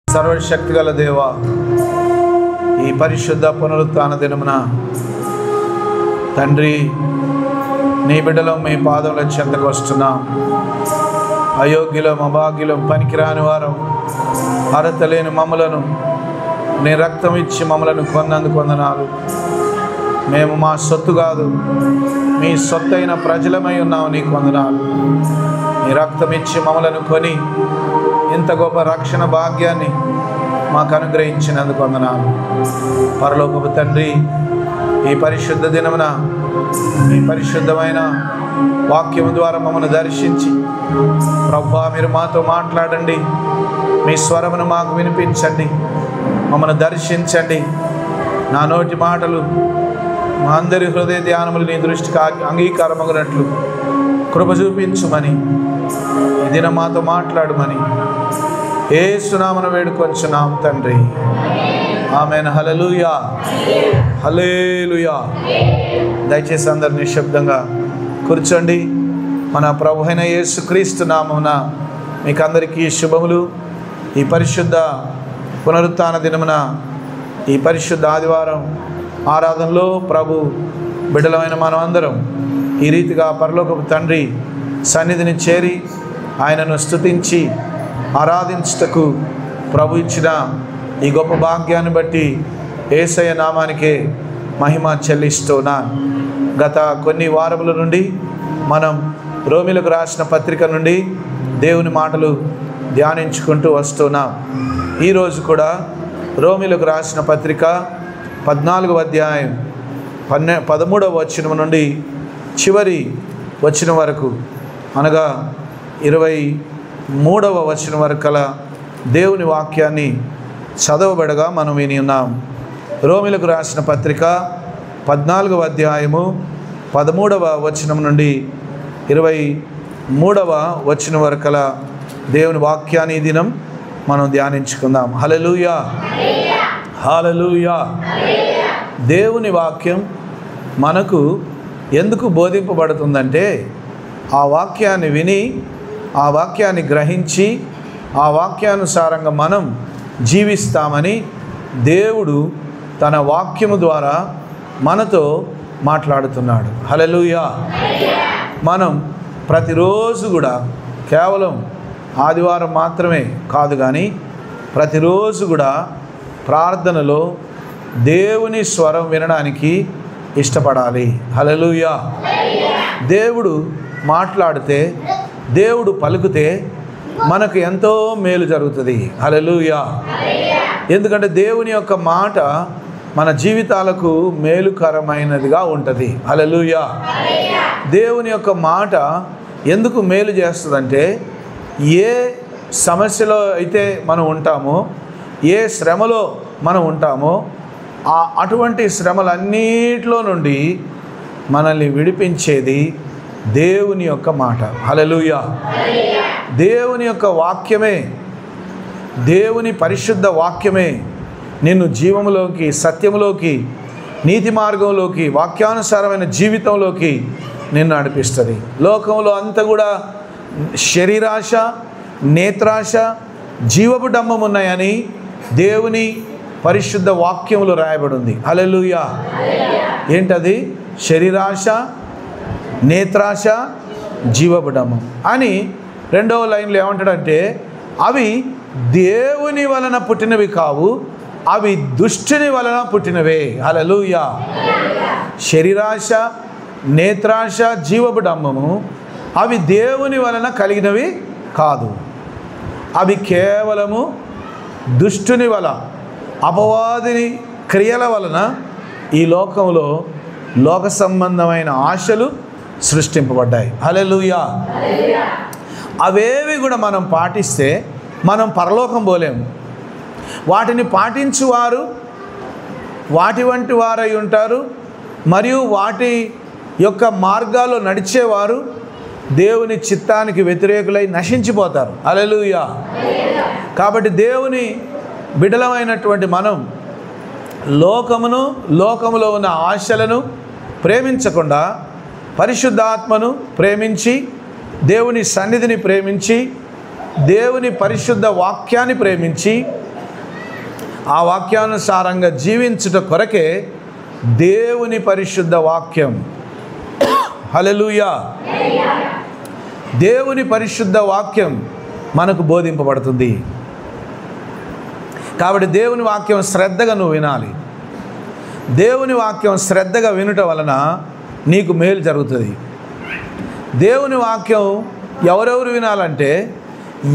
సర్వశక్తిగల దేవా, ఈ పరిశుద్ధ పునరుత్థాన దినమున తండ్రి, నీ బిడ్డలం మీ పాదముల చెంతకు వస్తున్నాం. అయోగ్యులం, అభాగ్యులం, పనికిరాని వారం, అర్హత లేని మమ్మలను నీ రక్తం ఇచ్చి మమ్మలను కొన్నందుకు వందనాలు. మేము మా సొత్తు కాదు, మీ సొత్తు అయిన ప్రజలమై ఉన్నాము. నీకు వందనాలు. నీ రక్తం ఇచ్చి మమ్మలను కొని ఇంత గొప్ప రక్షణ భాగ్యాన్ని మాకు అనుగ్రహించినందుకు వందనాలు. పరలోకపు తండ్రి, ఈ పరిశుద్ధ దినమున మీ పరిశుద్ధమైన వాక్యము ద్వారా మమ్మల్ని దర్శించి ప్రభువా, మీరు మాతో మాట్లాడండి. మీ స్వరమును మాకు వినిపించండి, మమ్మల్ని దర్శించండి. నా నోటి మాటలు మా అందరి హృదయ ధ్యానములు నీ దృష్టికి అంగీకారమగినట్లు కృప చూపించుమని, ఈ దినం మాతో మాట్లాడమని యేసు నామమున వేడుకొంచున్నాం తండ్రి. ఆమేన్. హల్లెలూయా, హల్లెలూయా. దయచేసి అందరు నిశ్శబ్దంగా కూర్చోండి. మన ప్రభు అయిన యేసుక్రీస్తు నామమున మీకు అందరికీ శుభములు. ఈ పరిశుద్ధ పునరుత్థాన దినమున, ఈ పరిశుద్ధ ఆదివారం ఆరాధనలో ప్రభు బిడ్డలమైన మనం అందరం ఈ రీతిగా పరలోకపు తండ్రి సన్నిధిని చేరి ఆయనను స్తుతించి ఆరాధించుటకు ప్రభు ఇచ్చిన ఈ గొప్ప భాగ్యాన్ని బట్టి యేసయ్య నామానికే మహిమ చెల్లిస్తున్నాను. గత కొన్ని వారముల నుండి మనం రోమీలకు రాసిన పత్రిక నుండి దేవుని మాటలు ధ్యానించుకుంటూ వస్తున్నాం. ఈరోజు కూడా రోమీలకు రాసిన పత్రిక 14వ అధ్యాయం 13వ వచనం నుండి చివరి వచనం వరకు, అనగా 23వ వచనం వరకు కల దేవుని వాక్యాన్ని చదవబడగా మనం విని ఉన్నాం. రోమీలకు రాసిన పత్రిక 14వ అధ్యాయము 13వ వచనం నుండి 23వ వచనం వరకు కల దేవుని వాక్యాన్ని ఈ దినం మనం ధ్యానించుకుందాం. హల్లెలూయా, హల్లెలూయా. దేవుని వాక్యం మనకు ఎందుకు బోధింపబడుతుందంటే, ఆ వాక్యాన్ని విని, ఆ వాక్యాన్ని గ్రహించి, ఆ వాక్యానుసారంగా మనం జీవిస్తామని దేవుడు తన వాక్యము ద్వారా మనతో మాట్లాడుతున్నాడు. హల్లెలూయా. మనం ప్రతిరోజు కూడా, కేవలం ఆదివారం మాత్రమే కాదు కానీ ప్రతిరోజు కూడా ప్రార్థనలో దేవుని స్వరం వినడానికి ఇష్టపడాలి. హల్లెలూయా. దేవుడు మాట్లాడితే, దేవుడు పలుకుతే మనకు ఎంతో మేలు జరుగుతుంది. హల్లెలూయా. ఎందుకంటే దేవుని యొక్క మాట మన జీవితాలకు మేలుకరమైనదిగా ఉంటుంది. హల్లెలూయా. దేవుని యొక్క మాట ఎందుకు మేలు చేస్తుందంటే, ఏ సమస్యలో అయితే మనం ఉంటామో, ఏ శ్రమలో మనం ఉంటామో, అటువంటి శ్రమలన్నిటిలో నుండి మనల్ని విడిపించేది దేవుని యొక్క మాట. హల్లెలూయా. దేవుని యొక్క వాక్యమే, దేవుని పరిశుద్ధ వాక్యమే నిన్ను జీవములోకి, సత్యములోకి, నీతి మార్గంలోకి, వాక్యానుసారమైన జీవితంలోకి నిన్ను నడిపిస్తుంది. లోకంలో అంతా కూడా శరీరాశ, నేత్రాశ, జీవపు డంబం ఉన్నాయని దేవుని పరిశుద్ధ వాక్యములు రాయబడి ఉంది. హల్లెలూయా. ఏంటది? శరీరాశ, నేత్రాశ, జీవపు డంబం అని. రెండవ లైన్లో ఏమంటాడంటే, అవి దేవుని వలన పుట్టినవి కావు, అవి దుష్టుని వలన పుట్టినవే. హల్లెలూయా. శరీరాశ, నేత్రాశ, జీవపు డంబము అవి దేవుని వలన కలిగినవి కాదు. అవి కేవలము దుష్టుని వలన, అపవాదిని క్రియల వలన ఈ లోకంలో లోక సంబంధమైన ఆశలు సృష్టింపబడ్డాయి. హల్లెలూయా. అవేవి కూడా మనం పాటిస్తే మనం పరలోకం పోలేము. వాటిని పాటించువారు వాటి వంటి వారై ఉంటారు, మరియు వాటి యొక్క మార్గాల్లో నడిచేవారు దేవుని చిత్తానికి వ్యతిరేకులై నశించిపోతారు. హల్లెలూయా. కాబట్టి దేవుని బిడలమైనటువంటి మనం లోకములో ఉన్న ఆశలను ప్రేమించకుండా పరిశుద్ధాత్మను ప్రేమించి, దేవుని సన్నిధిని ప్రేమించి, దేవుని పరిశుద్ధ వాక్యాన్ని ప్రేమించి, ఆ వాక్యానుసారంగా జీవించుట కొరకే దేవుని పరిశుద్ధ వాక్యం. హల్లెలూయా. దేవుని పరిశుద్ధ వాక్యం మనకు బోధింపబడుతుంది. కాబట్టి దేవుని వాక్యం శ్రద్ధగా నువ్వు వినాలి. దేవుని వాక్యం శ్రద్ధగా వినుట వలన నీకు మేలు జరుగుతుంది. దేవుని వాక్యం ఎవరెవరు వినాలంటే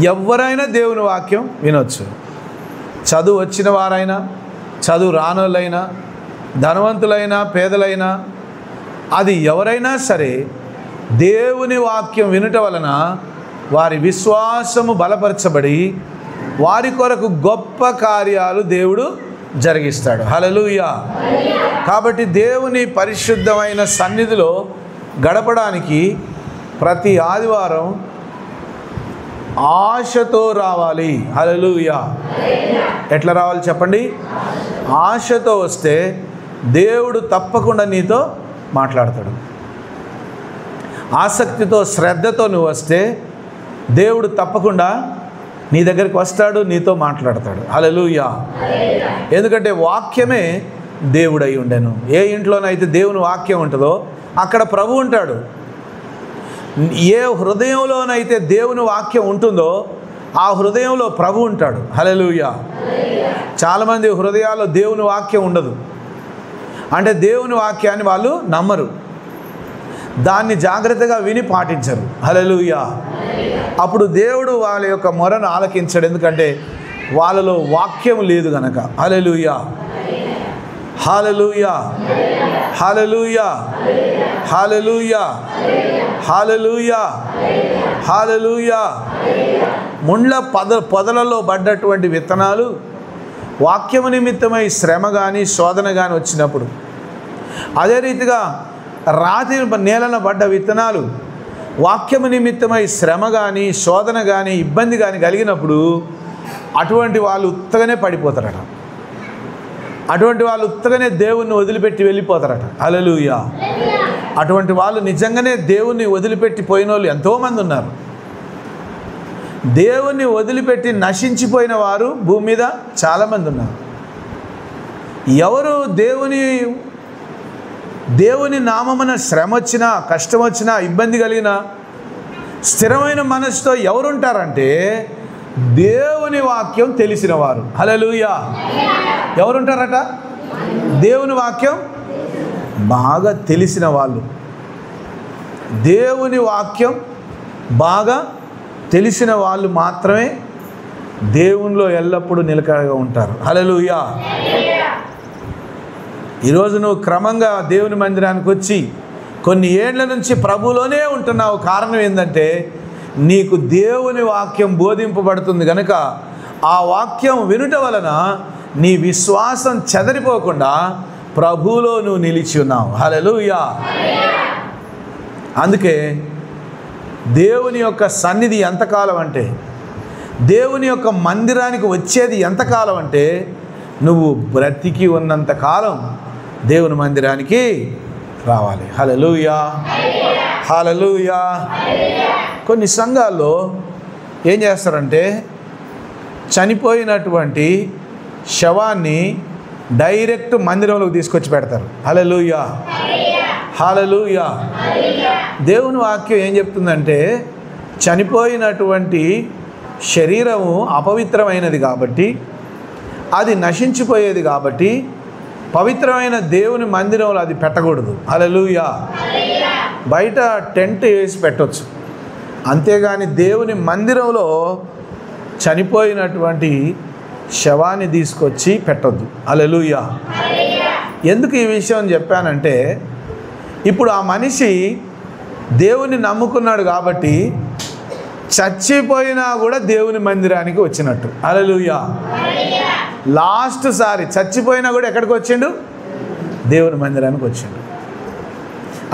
ఎవరైనా దేవుని వాక్యం వినొచ్చు. చదువు వచ్చిన వారైనా, చదువు రానోళ్ళైనా, ధనవంతులైనా, పేదలైనా, అది ఎవరైనా సరే దేవుని వాక్యం వినుట వలన వారి విశ్వాసము బలపరచబడి వారి కొరకు గొప్ప కార్యాలు దేవుడు జరిగిస్తాడు. హల్లెలూయా. కాబట్టి దేవుని పరిశుద్ధమైన సన్నిధిలో గడపడానికి ప్రతి ఆదివారం ఆశతో రావాలి. హల్లెలూయా. ఎట్లా రావాలి చెప్పండి? ఆశతో వస్తే దేవుడు తప్పకుండా నీతో మాట్లాడతాడు. ఆసక్తితో, శ్రద్ధతో నువ్వు వస్తే దేవుడు తప్పకుండా నీ దగ్గరికి వస్తాడు, నీతో మాట్లాడతాడు. హల్లెలూయా. ఎందుకంటే వాక్యమే దేవుడై ఉండెను. ఏ ఇంట్లోనైతే దేవుని వాక్యం ఉంటుందో అక్కడ ప్రభు ఉంటాడు. ఏ హృదయంలోనైతే దేవుని వాక్యం ఉంటుందో ఆ హృదయంలో ప్రభు ఉంటాడు. హల్లెలూయా. చాలామంది హృదయాల్లో దేవుని వాక్యం ఉండదు. అంటే దేవుని వాక్యాన్ని వాళ్ళు నమ్మరు, దాన్ని జాగ్రత్తగా విని పాటించరు. హల్లెలూయా. అప్పుడు దేవుడు వాళ్ళ యొక్క మొరను ఆలకించడు, ఎందుకంటే వాళ్ళలో వాక్యం లేదు గనక. హల్లెలూయా. హల్లెలూయా. హల్లెలూయా. హల్లెలూయా. హల్లెలూయా. హల్లెలూయా. ముండ్ల పొదలలో పడ్డటువంటి విత్తనాలు వాక్యము నిమిత్తమై శ్రమ కానీ శోధన కానీ వచ్చినప్పుడు, అదే రీతిగా రాతి నేలన పడ్డ విత్తనాలు వాక్యము నిమిత్తమై శ్రమ కానీ శోధన కానీ ఇబ్బంది కానీ కలిగినప్పుడు అటువంటి వాళ్ళు ఉత్తగానే పడిపోతారట. అటువంటి వాళ్ళు ఉత్తగానే దేవుణ్ణి వదిలిపెట్టి వెళ్ళిపోతారట. హల్లెలూయా. అటువంటి వాళ్ళు నిజంగానే దేవుణ్ణి వదిలిపెట్టి పోయిన వాళ్ళు ఎంతోమంది ఉన్నారు. దేవుణ్ణి వదిలిపెట్టి నశించిపోయిన వారు భూమి మీద చాలామంది ఉన్నారు. ఎవరు దేవుని నామమున శ్రమ వచ్చినా, కష్టం వచ్చినా, ఇబ్బంది కలిగినా స్థిరమైన మనసుతో ఎవరుంటారంటే దేవుని వాక్యం తెలిసిన వారు. హల్లెలూయా. ఎవరుంటారట? దేవుని వాక్యం బాగా తెలిసిన వాళ్ళు. దేవుని వాక్యం బాగా తెలిసిన వాళ్ళు మాత్రమే దేవునిలో ఎల్లప్పుడూ నిలకడగా ఉంటారు. హల్లెలూయా. ఈరోజు నువ్వు క్రమంగా దేవుని మందిరానికి వచ్చి కొన్ని ఏళ్ల నుంచి ప్రభులోనే ఉంటున్నావు. కారణం ఏంటంటే నీకు దేవుని వాక్యం బోధింపబడుతుంది కనుక ఆ వాక్యం వినుట వలన నీ విశ్వాసం చెదరిపోకుండా ప్రభువులో నువ్వు నిలిచి ఉన్నావు. హల్లెలూయా. అందుకే దేవుని యొక్క సన్నిధి ఎంతకాలం అంటే, దేవుని యొక్క మందిరానికి వచ్చేది ఎంతకాలం అంటే, నువ్వు బ్రతికి ఉన్నంత కాలం దేవుని మందిరానికి రావాలి. హల్లెలూయా. హల్లెలూయా. కొన్ని సంఘాల్లో ఏం చేస్తారంటే చనిపోయినటువంటి శవాన్ని డైరెక్ట్ మందిరంలోకి తీసుకొచ్చి పెడతారు. హల్లెలూయా. హల్లెలూయా. దేవుని వాక్యం ఏం చెప్తుందంటే చనిపోయినటువంటి శరీరము అపవిత్రమైనది కాబట్టి, అది నశించిపోయేది కాబట్టి పవిత్రమైన దేవుని మందిరంలో అది పెట్టకూడదు. హల్లెలూయా. బయట టెంట్ వేసి పెట్టవచ్చు, అంతేగాని దేవుని మందిరంలో చనిపోయినటువంటి శవాన్ని తీసుకొచ్చి పెట్టొద్దు. హల్లెలూయా. ఎందుకు ఈ విషయం చెప్పానంటే, ఇప్పుడు ఆ మనిషి దేవుని నమ్ముకున్నాడు కాబట్టి చచ్చిపోయినా కూడా దేవుని మందిరానికి వచ్చినట్టు. హల్లెలూయా. లాస్ట్ సారి చచ్చిపోయినా కూడా ఎక్కడికి వచ్చిండు? దేవుని మందిరానికి వచ్చిండు.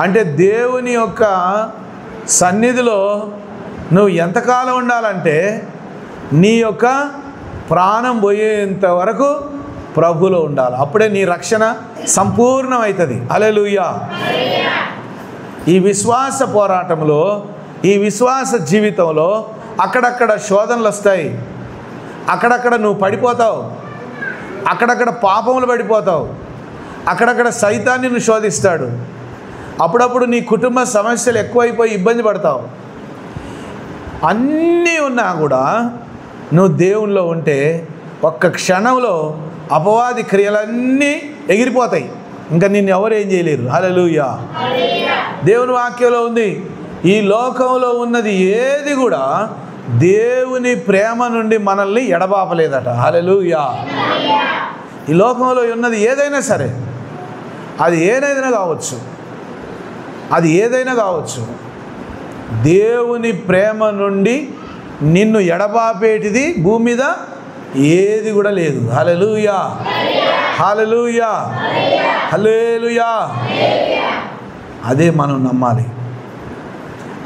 అంటే దేవుని యొక్క సన్నిధిలో నువ్వు ఎంతకాలం ఉండాలంటే నీ యొక్క ప్రాణం పోయేంత వరకు ప్రభువులో ఉండాలి. అప్పుడే నీ రక్షణ సంపూర్ణమవుతుంది. హల్లెలూయా. ఈ విశ్వాస పోరాటంలో, ఈ విశ్వాస జీవితంలో అక్కడక్కడ శోధనలు వస్తాయి, అక్కడక్కడ నువ్వు పడిపోతావు, అక్కడక్కడ పాపములు పడిపోతావు, అక్కడక్కడ సైతాన్ని నువ్వు శోధిస్తాడు, అప్పుడప్పుడు నీ కుటుంబ సమస్యలు ఎక్కువైపోయి ఇబ్బంది పడతావు. అన్నీ ఉన్నా కూడా నువ్వు దేవునిలో ఉంటే ఒక్క క్షణంలో అపవాది క్రియలన్నీ ఎగిరిపోతాయి, ఇంకా నిన్ను ఎవరు ఏం చేయలేరు. హల్లెలూయా. దేవుని వాక్యంలో ఉంది, ఈ లోకంలో ఉన్నది ఏది కూడా దేవుని ప్రేమ నుండి మనల్ని ఎడబాపలేదట. హల్లెలూయా. ఈ లోకంలో ఉన్నది ఏదైనా సరే, అది ఏదైనా కావచ్చు, అది ఏదైనా కావచ్చు, దేవుని ప్రేమ నుండి నిన్ను ఎడబాపేటిది భూమి మీద ఏది కూడా లేదు. హల్లెలూయా, హల్లెలూయా, హల్లెలూయా. అదే మనం నమ్మాలి.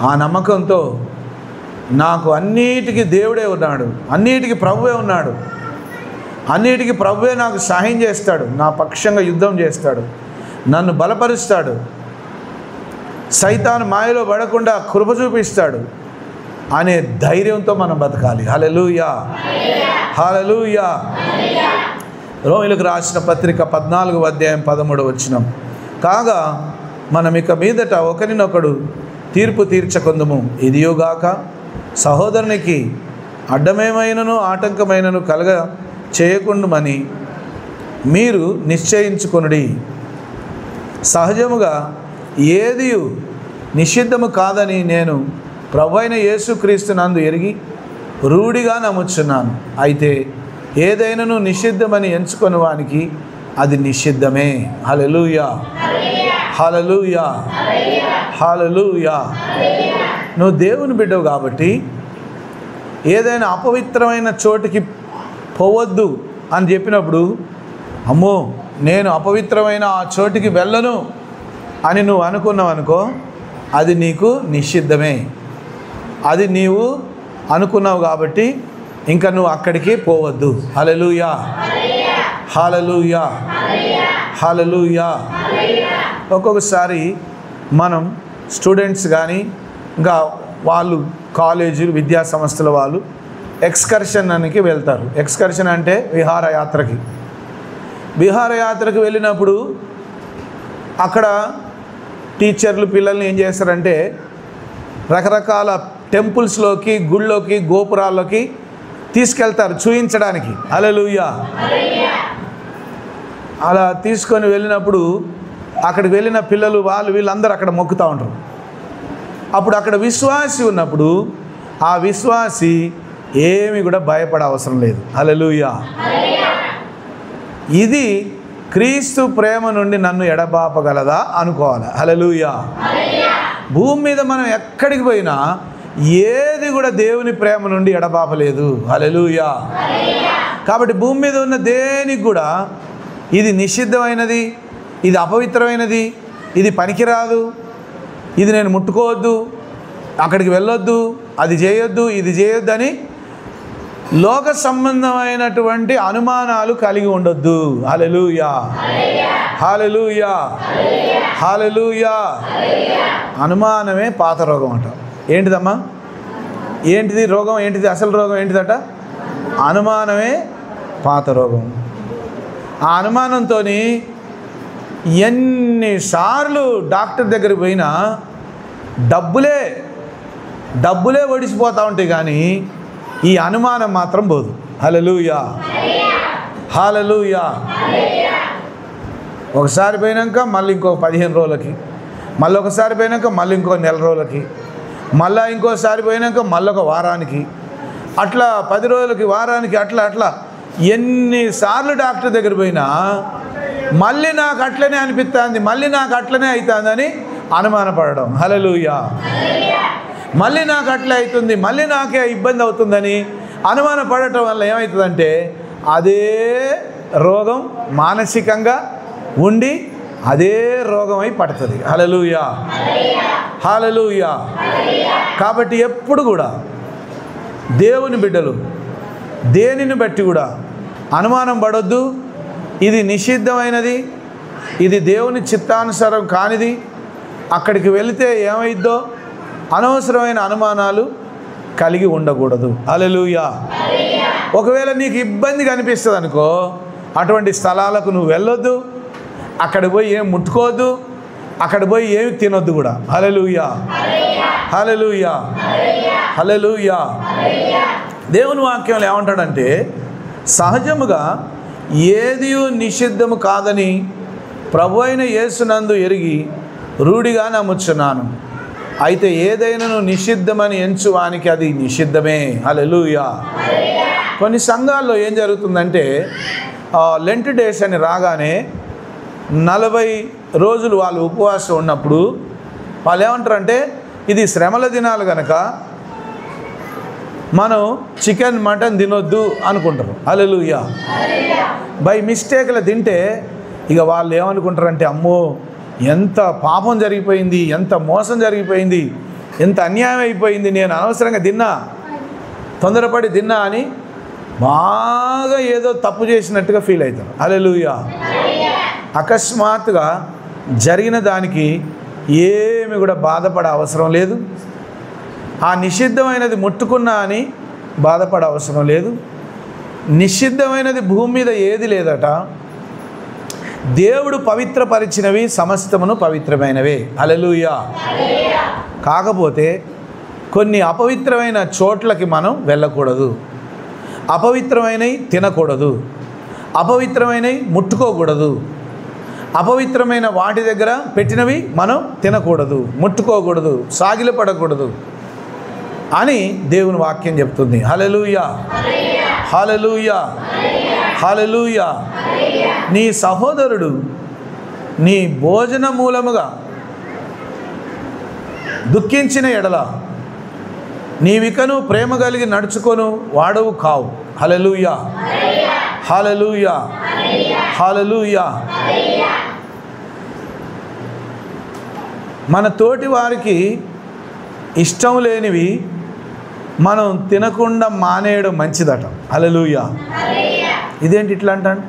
ఆ నమ్మకంతో నాకు అన్నిటికీ దేవుడే ఉన్నాడు, అన్నిటికీ ప్రభువే ఉన్నాడు, అన్నిటికీ ప్రభువే నాకు సహాయం చేస్తాడు, నా పక్షంగా యుద్ధం చేస్తాడు, నన్ను బలపరుస్తాడు, సైతాను మాయలో పడకుండా కృప చూపిస్తాడు అనే ధైర్యంతో మనం బతకాలి. హల్లెలూయా, హల్లెలూయా. రోమీయులకు రాసిన పత్రిక 14వ అధ్యాయం 13వ వచనం. కాగా మనం ఇక మీదట ఒకరినొకడు తీర్పు తీర్చకుందుము, ఇదియోగాక సహోదరునికి అడ్డమేమైనను ఆటంకమైనను కలగ చేయకుండుమని మీరు నిశ్చయించుకొనుడి. సహజముగా ఏది నిషిద్ధము కాదని నేను ప్రభువైన యేసుక్రీస్తు నందు ఎరిగి రూఢిగా నమ్ముచున్నాను. అయితే ఏదైనాను నిషిద్ధమని ఎంచుకొని వానికి అది నిషిద్ధమే. హల్లెలూయా, హల్లెలూయా, హల్లెలూయా. నువ్వు దేవుని బిడ్డవు కాబట్టి ఏదైనా అపవిత్రమైన చోటికి పోవద్దు అని చెప్పినప్పుడు, అమ్మో నేను అపవిత్రమైన ఆ చోటికి వెళ్ళను అని నువ్వు అనుకున్నావు అనుకో, అది నీకు నిషిద్ధమే. అది నీవు అనుకున్నావు కాబట్టి ఇంకా నువ్వు అక్కడికి పోవద్దు. హల్లెలూయా, హల్లెలూయా, హల్లెలూయా. ఒక్కొక్కసారి మనం స్టూడెంట్స్ కానీ ఇంకా వాళ్ళు కాలేజీలు విద్యా సంస్థల వాళ్ళు ఎక్స్కర్షన్ అనికి వెళ్తారు. ఎక్స్కర్షన్ అంటే విహారయాత్రకి. విహారయాత్రకు వెళ్ళినప్పుడు అక్కడ టీచర్లు పిల్లల్ని ఏం చేస్తారంటే రకరకాల టెంపుల్స్లోకి, గుళ్ళోకి, గోపురాల్లోకి తీసుకెళ్తారు చూయించడానికి. హల్లెలూయా. అలా తీసుకొని వెళ్ళినప్పుడు అక్కడికి వెళ్ళిన పిల్లలు వీళ్ళందరూ అక్కడ మొక్కుతూ ఉంటారు. అప్పుడు అక్కడ విశ్వాసి ఉన్నప్పుడు ఆ విశ్వాసి ఏమి కూడా భయపడే అవసరం లేదు. హల్లెలూయా. ఇది క్రీస్తు ప్రేమ నుండి నన్ను ఎడబాపగలదా అనుకోవాలి. హల్లెలూయా. భూమి మీద మనం ఎక్కడికి పోయినా ఏది కూడా దేవుని ప్రేమ నుండి ఎడబాపలేదు. హల్లెలూయా. కాబట్టి భూమి మీద ఉన్న దేనికి కూడా ఇది నిషిద్ధమైనది, ఇది అపవిత్రమైనది, ఇది పనికిరాదు, ఇది నేను ముట్టుకోవద్దు, అక్కడికి వెళ్ళొద్దు, అది చేయొద్దు, ఇది చేయొద్దు అని లోక సంబంధమైనటువంటి అనుమానాలు కలిగి ఉండొద్దు. హల్లెలూయా, హల్లెలూయా, హల్లెలూయా. అనుమానమే పాత రోగం అంట. ఏంటిదమ్మా? ఏంటిది రోగం? ఏంటిది అసలు రోగం? ఏంటిదట? అనుమానమే పాత రోగం. ఆ అనుమానంతో ఎన్నిసార్లు డాక్టర్ దగ్గరికి పోయినా డబ్బులే ఒడిసిపోతూ ఉంటాయి, కానీ ఈ అనుమానం మాత్రం పోదు. హల్లెలూయా, హల్లెలూయా. ఒకసారి పోయినాక మళ్ళీ ఇంకో 15 రోజులకి, మళ్ళీ ఒకసారి పోయినాక మళ్ళీ ఇంకో నెల రోజులకి, మళ్ళీ ఇంకోసారి పోయినాక మళ్ళీ ఒక వారానికి, అట్లా 10 రోజులకి, వారానికి, అట్లా ఎన్నిసార్లు డాక్టర్ దగ్గర పోయినా మళ్ళీ నాకు అట్లనే అనిపిస్తుంది, మళ్ళీ నాకు అట్లనే అవుతుందని అనుమానపడడం. హల్లెలూయా. మళ్ళీ నాకు అట్లే అవుతుంది, మళ్ళీ నాకే ఇబ్బంది అవుతుందని అనుమానపడటం వల్ల ఏమవుతుందంటే అదే రోగం మానసికంగా ఉండి అదే రోగం అయి పడుతుంది. హల్లెలూయా, హల్లెలూయా. కాబట్టి ఎప్పుడు కూడా దేవుని బిడ్డలు దేనిని బట్టి కూడా అనుమానం పడొద్దు. ఇది నిషిద్ధమైనది, ఇది దేవుని చిత్తానుసారం కానిది, అక్కడికి వెళితే ఏమైద్దో అనవసరమైన అనుమానాలు కలిగి ఉండకూడదు. హల్లెలూయా. ఒకవేళ నీకు ఇబ్బంది కనిపిస్తుంది అనుకో, అటువంటి స్థలాలకు నువ్వు వెళ్ళొద్దు, అక్కడ పోయి ఏం ముట్టుకోవద్దు, అక్కడ పోయి ఏమి తినొద్దు కూడా. హల్లెలూయా, హల్లెలూయా, హల్లెలూయా. దేవుని వాక్యంలో ఏమంటాడంటే, సహజముగా ఏది నిషిద్ధము కాదని ప్రభు అయిన యేసునందు ఎరిగి రూఢిగా నమ్ముచున్నాను. అయితే ఏదైనాను నిషిద్ధమని ఎంచువానికి అది నిషిద్ధమే. హల్లెలూయా. కొన్ని సంఘాల్లో ఏం జరుగుతుందంటే, లెంట్ డేస్ అని రాగానే 40 రోజులు వాళ్ళు ఉపవాసం ఉన్నప్పుడు వాళ్ళు ఏమంటారంటే, ఇది శ్రమల దినాలు కనుక మనం చికెన్ మటన్ తినొద్దు అనుకుంటారు. హల్లెలూయా. బై మిస్టేక్లో తింటే ఇక వాళ్ళు ఏమనుకుంటారంటే, అమ్మో ఎంత పాపం జరిగిపోయింది, ఎంత మోసం జరిగిపోయింది, ఎంత అన్యాయం అయిపోయింది, నేను అనవసరంగా తిన్నా, తొందరపడి తిన్నా అని బాగా ఏదో తప్పు చేసినట్టుగా ఫీల్ అవుతారు. హల్లెలూయా. అకస్మాత్తుగా జరిగిన దానికి ఏమి కూడా బాధపడే అవసరం లేదు. ఆ నిషిద్ధమైనది ముట్టుకున్నా అని బాధపడే అవసరం లేదు. నిషిద్ధమైనది భూమి మీద ఏది లేదట. దేవుడు పవిత్రపరిచినవి సమస్తమును పవిత్రమైనవే. హల్లెలూయా. కాకపోతే కొన్ని అపవిత్రమైన చోట్లకి మనం వెళ్ళకూడదు, అపవిత్రమైనవి తినకూడదు, అపవిత్రమైనవి ముట్టుకోకూడదు, అపవిత్రమైన వాటి దగ్గర పెట్టినవి మనం తినకూడదు, ముట్టుకోకూడదు, సాగిలపడకూడదు అని దేవుని వాక్యం చెప్తుంది. హల్లెలూయా, హల్లెలూయా, హల్లెలూయా. నీ సహోదరుడు నీ భోజన మూలముగా దుఃఖించిన ఎడల నీవికను ప్రేమ కలిగి నడుచుకొను వాడవు కావు. హల్లెలూయా, హల్లెలూయా, హల్లెలూయా. మన తోటి వారికి ఇష్టం లేనివి మనం తినకుండా మానేయడం మంచిదట. హల్లెలూయా. ఇదేంటి ఇట్లా అంటాడు?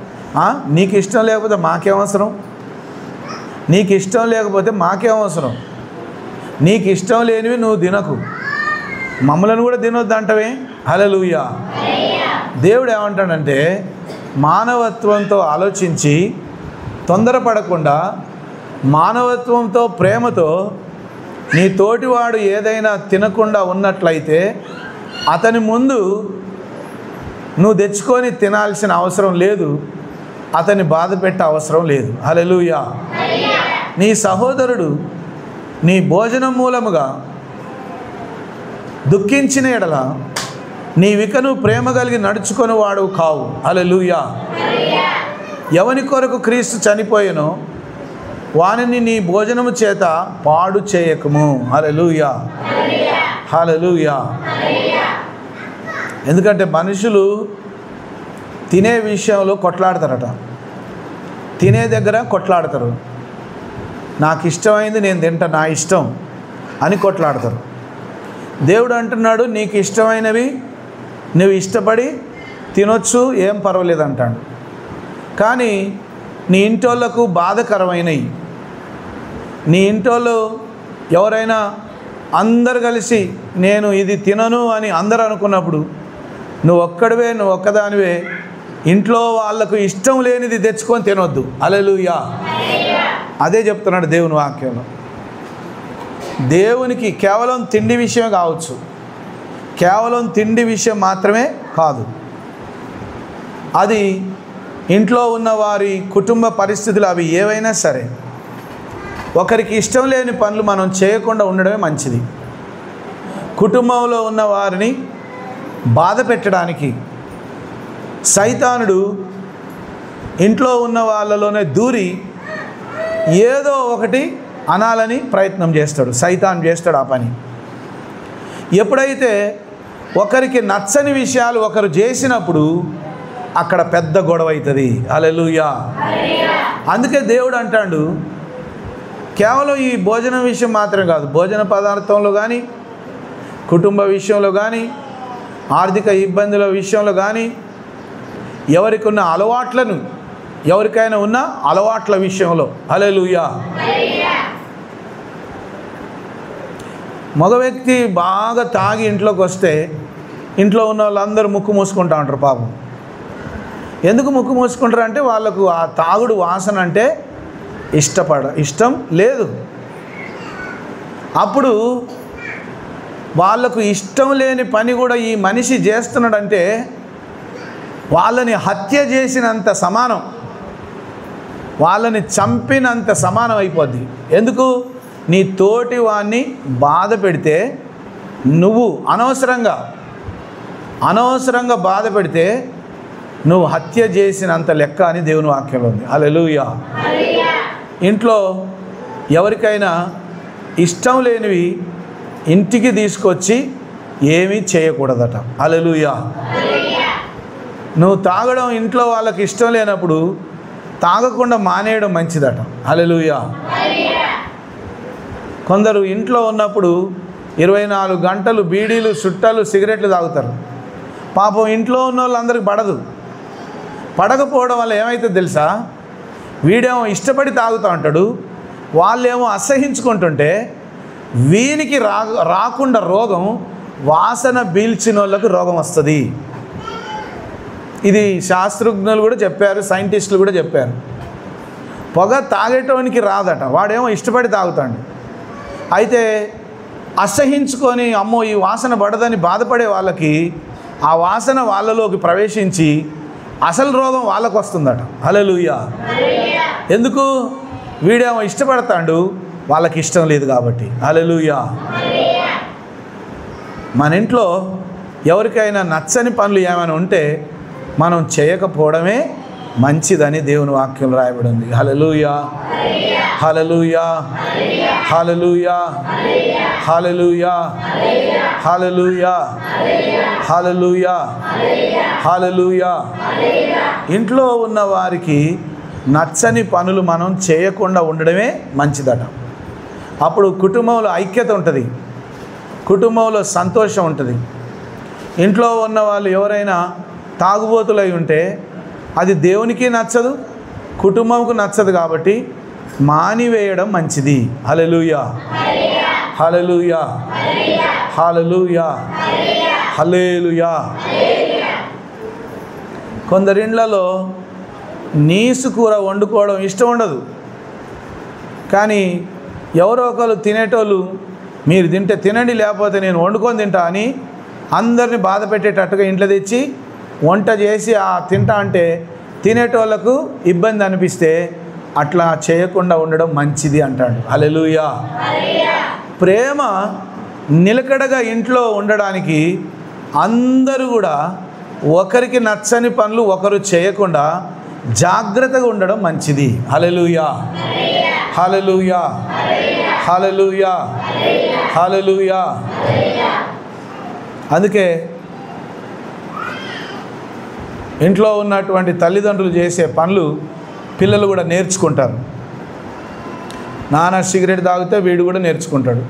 నీకు ఇష్టం లేకపోతే మాకేమవసరం, నీకు ఇష్టం లేకపోతే మాకేమవసరం, నీకు ఇష్టం లేనివి నువ్వు తినకు, మమ్మలను కూడా తినొద్దు అంటవే. హల్లెలూయా. దేవుడు ఏమంటాడంటే, మానవత్వంతో ఆలోచించి తొందరపడకుండా మానవత్వంతో ప్రేమతో నీ తోటివాడు ఏదైనా తినకుండా ఉన్నట్లయితే అతని ముందు నువ్వు తెచ్చుకొని తినాల్సిన అవసరం లేదు, అతన్ని బాధ పెట్టే అవసరం లేదు. హల్లెలూయా. నీ సహోదరుడు నీ భోజనం మూలముగా దుఃఖించిన ఎడల నీవికను ప్రేమ కలిగి నడుచుకొని వాడు కావు. హల్లెలూయా. ఎవని కొరకు క్రీస్తు చనిపోయెనో వానిని నీ భోజనము చేత పాడు చేయకము. హల్లెలూయా, హల్లెలూయా. ఎందుకంటే మనుషులు తినే విషయంలో కొట్లాడతారట, తినే దగ్గర కొట్లాడతారు. నాకు ఇష్టమైంది నేను తింటా, నా ఇష్టం అని కొట్లాడతారు. దేవుడు అంటున్నాడు, నీకు ఇష్టమైనవి నువ్వు ఇష్టపడి తినొచ్చు, ఏం పర్వాలేదు అంటాడు. కానీ నీ ఇంటోళ్ళకు బాధకరమైనవి, నీ ఇంటోళ్ళు ఎవరైనా అందరు కలిసి నేను ఇది తినను అని అందరూ అనుకున్నప్పుడు నువ్వు ఒక్కదానివే ఇంట్లో వాళ్ళకు ఇష్టం లేనిది తెచ్చుకొని తినొద్దు. హల్లెలూయా. అదే చెప్తున్నాడు దేవుని వాక్యంలో. దేవునికి కేవలం తిండి విషయం కావచ్చు, కేవలం తిండి విషయం మాత్రమే కాదు, అది ఇంట్లో ఉన్న వారి కుటుంబ పరిస్థితులు అవి ఏవైనా సరే ఒకరికి ఇష్టం లేని పనులు మనం చేయకుండా ఉండడమే మంచిది. కుటుంబంలో ఉన్న వారిని బాధ పెట్టడానికి సైతానుడు ఇంట్లో ఉన్న వాళ్ళలోనే దూరి ఏదో ఒకటి అనాలని ప్రయత్నం చేస్తాడు. సైతాన్ చేస్తాడు ఆ పని. ఎప్పుడైతే ఒకరికి నచ్చని విషయాలు ఒకరు చేసినప్పుడు అక్కడ పెద్ద గొడవ అవుతుంది. హల్లెలూయా. అందుకే దేవుడు అంటాడు, కేవలం ఈ భోజనం విషయం మాత్రమే కాదు, భోజన పదార్థంలో కానీ, కుటుంబ విషయంలో కానీ, ఆర్థిక ఇబ్బందుల విషయంలో కానీ, ఎవరికైనా ఉన్న అలవాట్ల విషయంలో. హల్లెలూయా. మగ వ్యక్తి బాగా తాగి ఇంట్లోకి వస్తే ఇంట్లో ఉన్న వాళ్ళందరూ ముక్కు మూసుకుంటా ఉంటారు పాపం. ఎందుకు ముక్కు మూసుకుంటారు అంటే వాళ్ళకు ఆ తాగుడు వాసన అంటే ఇష్టం లేదు. అప్పుడు వాళ్ళకు ఇష్టం లేని పని కూడా ఈ మనిషి చేస్తున్నాడంటే వాళ్ళని హత్య చేసినంత సమానం, వాళ్ళని చంపినంత సమానం అయిపోద్ది. ఎందుకు? నీ తోటి వాడిని బాధ పెడితే, నువ్వు అనవసరంగా బాధ పెడితే నువ్వు హత్య చేసినంత లెక్క అని దేవుని వాక్యంలో ఉంది. హల్లెలూయా. ఇంట్లో ఎవరికైనా ఇష్టం లేనివి ఇంటికి తీసుకొచ్చి ఏమీ చేయకూడదట. హల్లెలూయా. నువ్వు తాగడం ఇంట్లో వాళ్ళకి ఇష్టం లేనప్పుడు తాగకుండా మానేయడం మంచిదట. హల్లెలూయా. కొందరు ఇంట్లో ఉన్నప్పుడు 24 గంటలు బీడీలు, చుట్టలు, సిగరెట్లు తాగుతారు. పాపం ఇంట్లో ఉన్న వాళ్ళందరికీ పడకపోవడం వల్ల ఏమైతే తెలుసా, వీడేమో ఇష్టపడి తాగుతూ ఉంటాడు, వాళ్ళేమో అసహించుకుంటుంటే వీనికి రాకుండా రోగం, వాసన పీల్చిన వాళ్ళకు రోగం వస్తుంది. ఇది శాస్త్రజ్ఞులు కూడా చెప్పారు, సైంటిస్టులు కూడా చెప్పారు. పొగ తాగేటోనికి రాదట, వాడేమో ఇష్టపడి తాగుతాడు. అయితే అసహించుకొని అమ్మో ఈ వాసన పడదని బాధపడే వాళ్ళకి ఆ వాసన వాళ్ళలోకి ప్రవేశించి అసలు రోగం వాళ్ళకు వస్తుందట. హల్లెలూయా. ఎందుకు? వీడేమో ఇష్టపడతాడు, వాళ్ళకి ఇష్టం లేదు కాబట్టి. హల్లెలూయా. మన ఇంట్లో ఎవరికైనా నచ్చని పనులు ఏమైనా ఉంటే మనం చేయకపోవడమే మంచిదని దేవుని వాక్యం రాయబడి ఉంది. హల్లెలూయా, హల్లెలూయా, హల్లెలూయా, హల్లెలూయా, హల్లెలూయా, హల్లెలూయా, హల్లెలూయా. ఇంట్లో ఉన్న వారికి నచ్చని పనులు మనం చేయకుండా ఉండడమే మంచిదట. అప్పుడు కుటుంబంలో ఐక్యత ఉంటుంది, కుటుంబంలో సంతోషం ఉంటుంది. ఇంట్లో ఉన్న వాళ్ళు ఎవరైనా తాగుబోతులై ఉంటే అది దేవునికి నచ్చదు, కుటుంబంకు నచ్చదు. కాబట్టి మానివేయడం మంచిది. హల్లెలూయా, హల్లెలూయా, హల్లెలూయా, హల్లెలూయా. కొందరిండ్లలో నీసు కూర వండుకోవడం ఇష్టం ఉండదు, కానీ ఎవరో ఒకరు తినేటోళ్ళు మీరు తింటే తినండి, లేకపోతే నేను వండుకొని తింటా అని అందరినీ బాధ పెట్టేటట్టుగా ఇంట్లో తెచ్చి వంట చేసి తింటా అంటే తినేటోళ్ళకు ఇబ్బంది అనిపిస్తే అట్లా చేయకుండా ఉండడం మంచిది అంటాడు. హల్లెలూయా. ప్రేమ నిలకడగా ఇంట్లో ఉండడానికి అందరూ కూడా ఒకరికి నచ్చని పనులు ఒకరు చేయకుండా జాగ్రత్తగా ఉండడం మంచిది. హల్లెలూయా, హల్లెలూయా, హల్లెలూయా, హల్లెలూయా. అందుకే ఇంట్లో ఉన్నటువంటి తల్లిదండ్రులు చేసే పనులు పిల్లలు కూడా నేర్చుకుంటారు. నాన్న సిగరెట్ తాగితే వీడు కూడా నేర్చుకుంటాడు.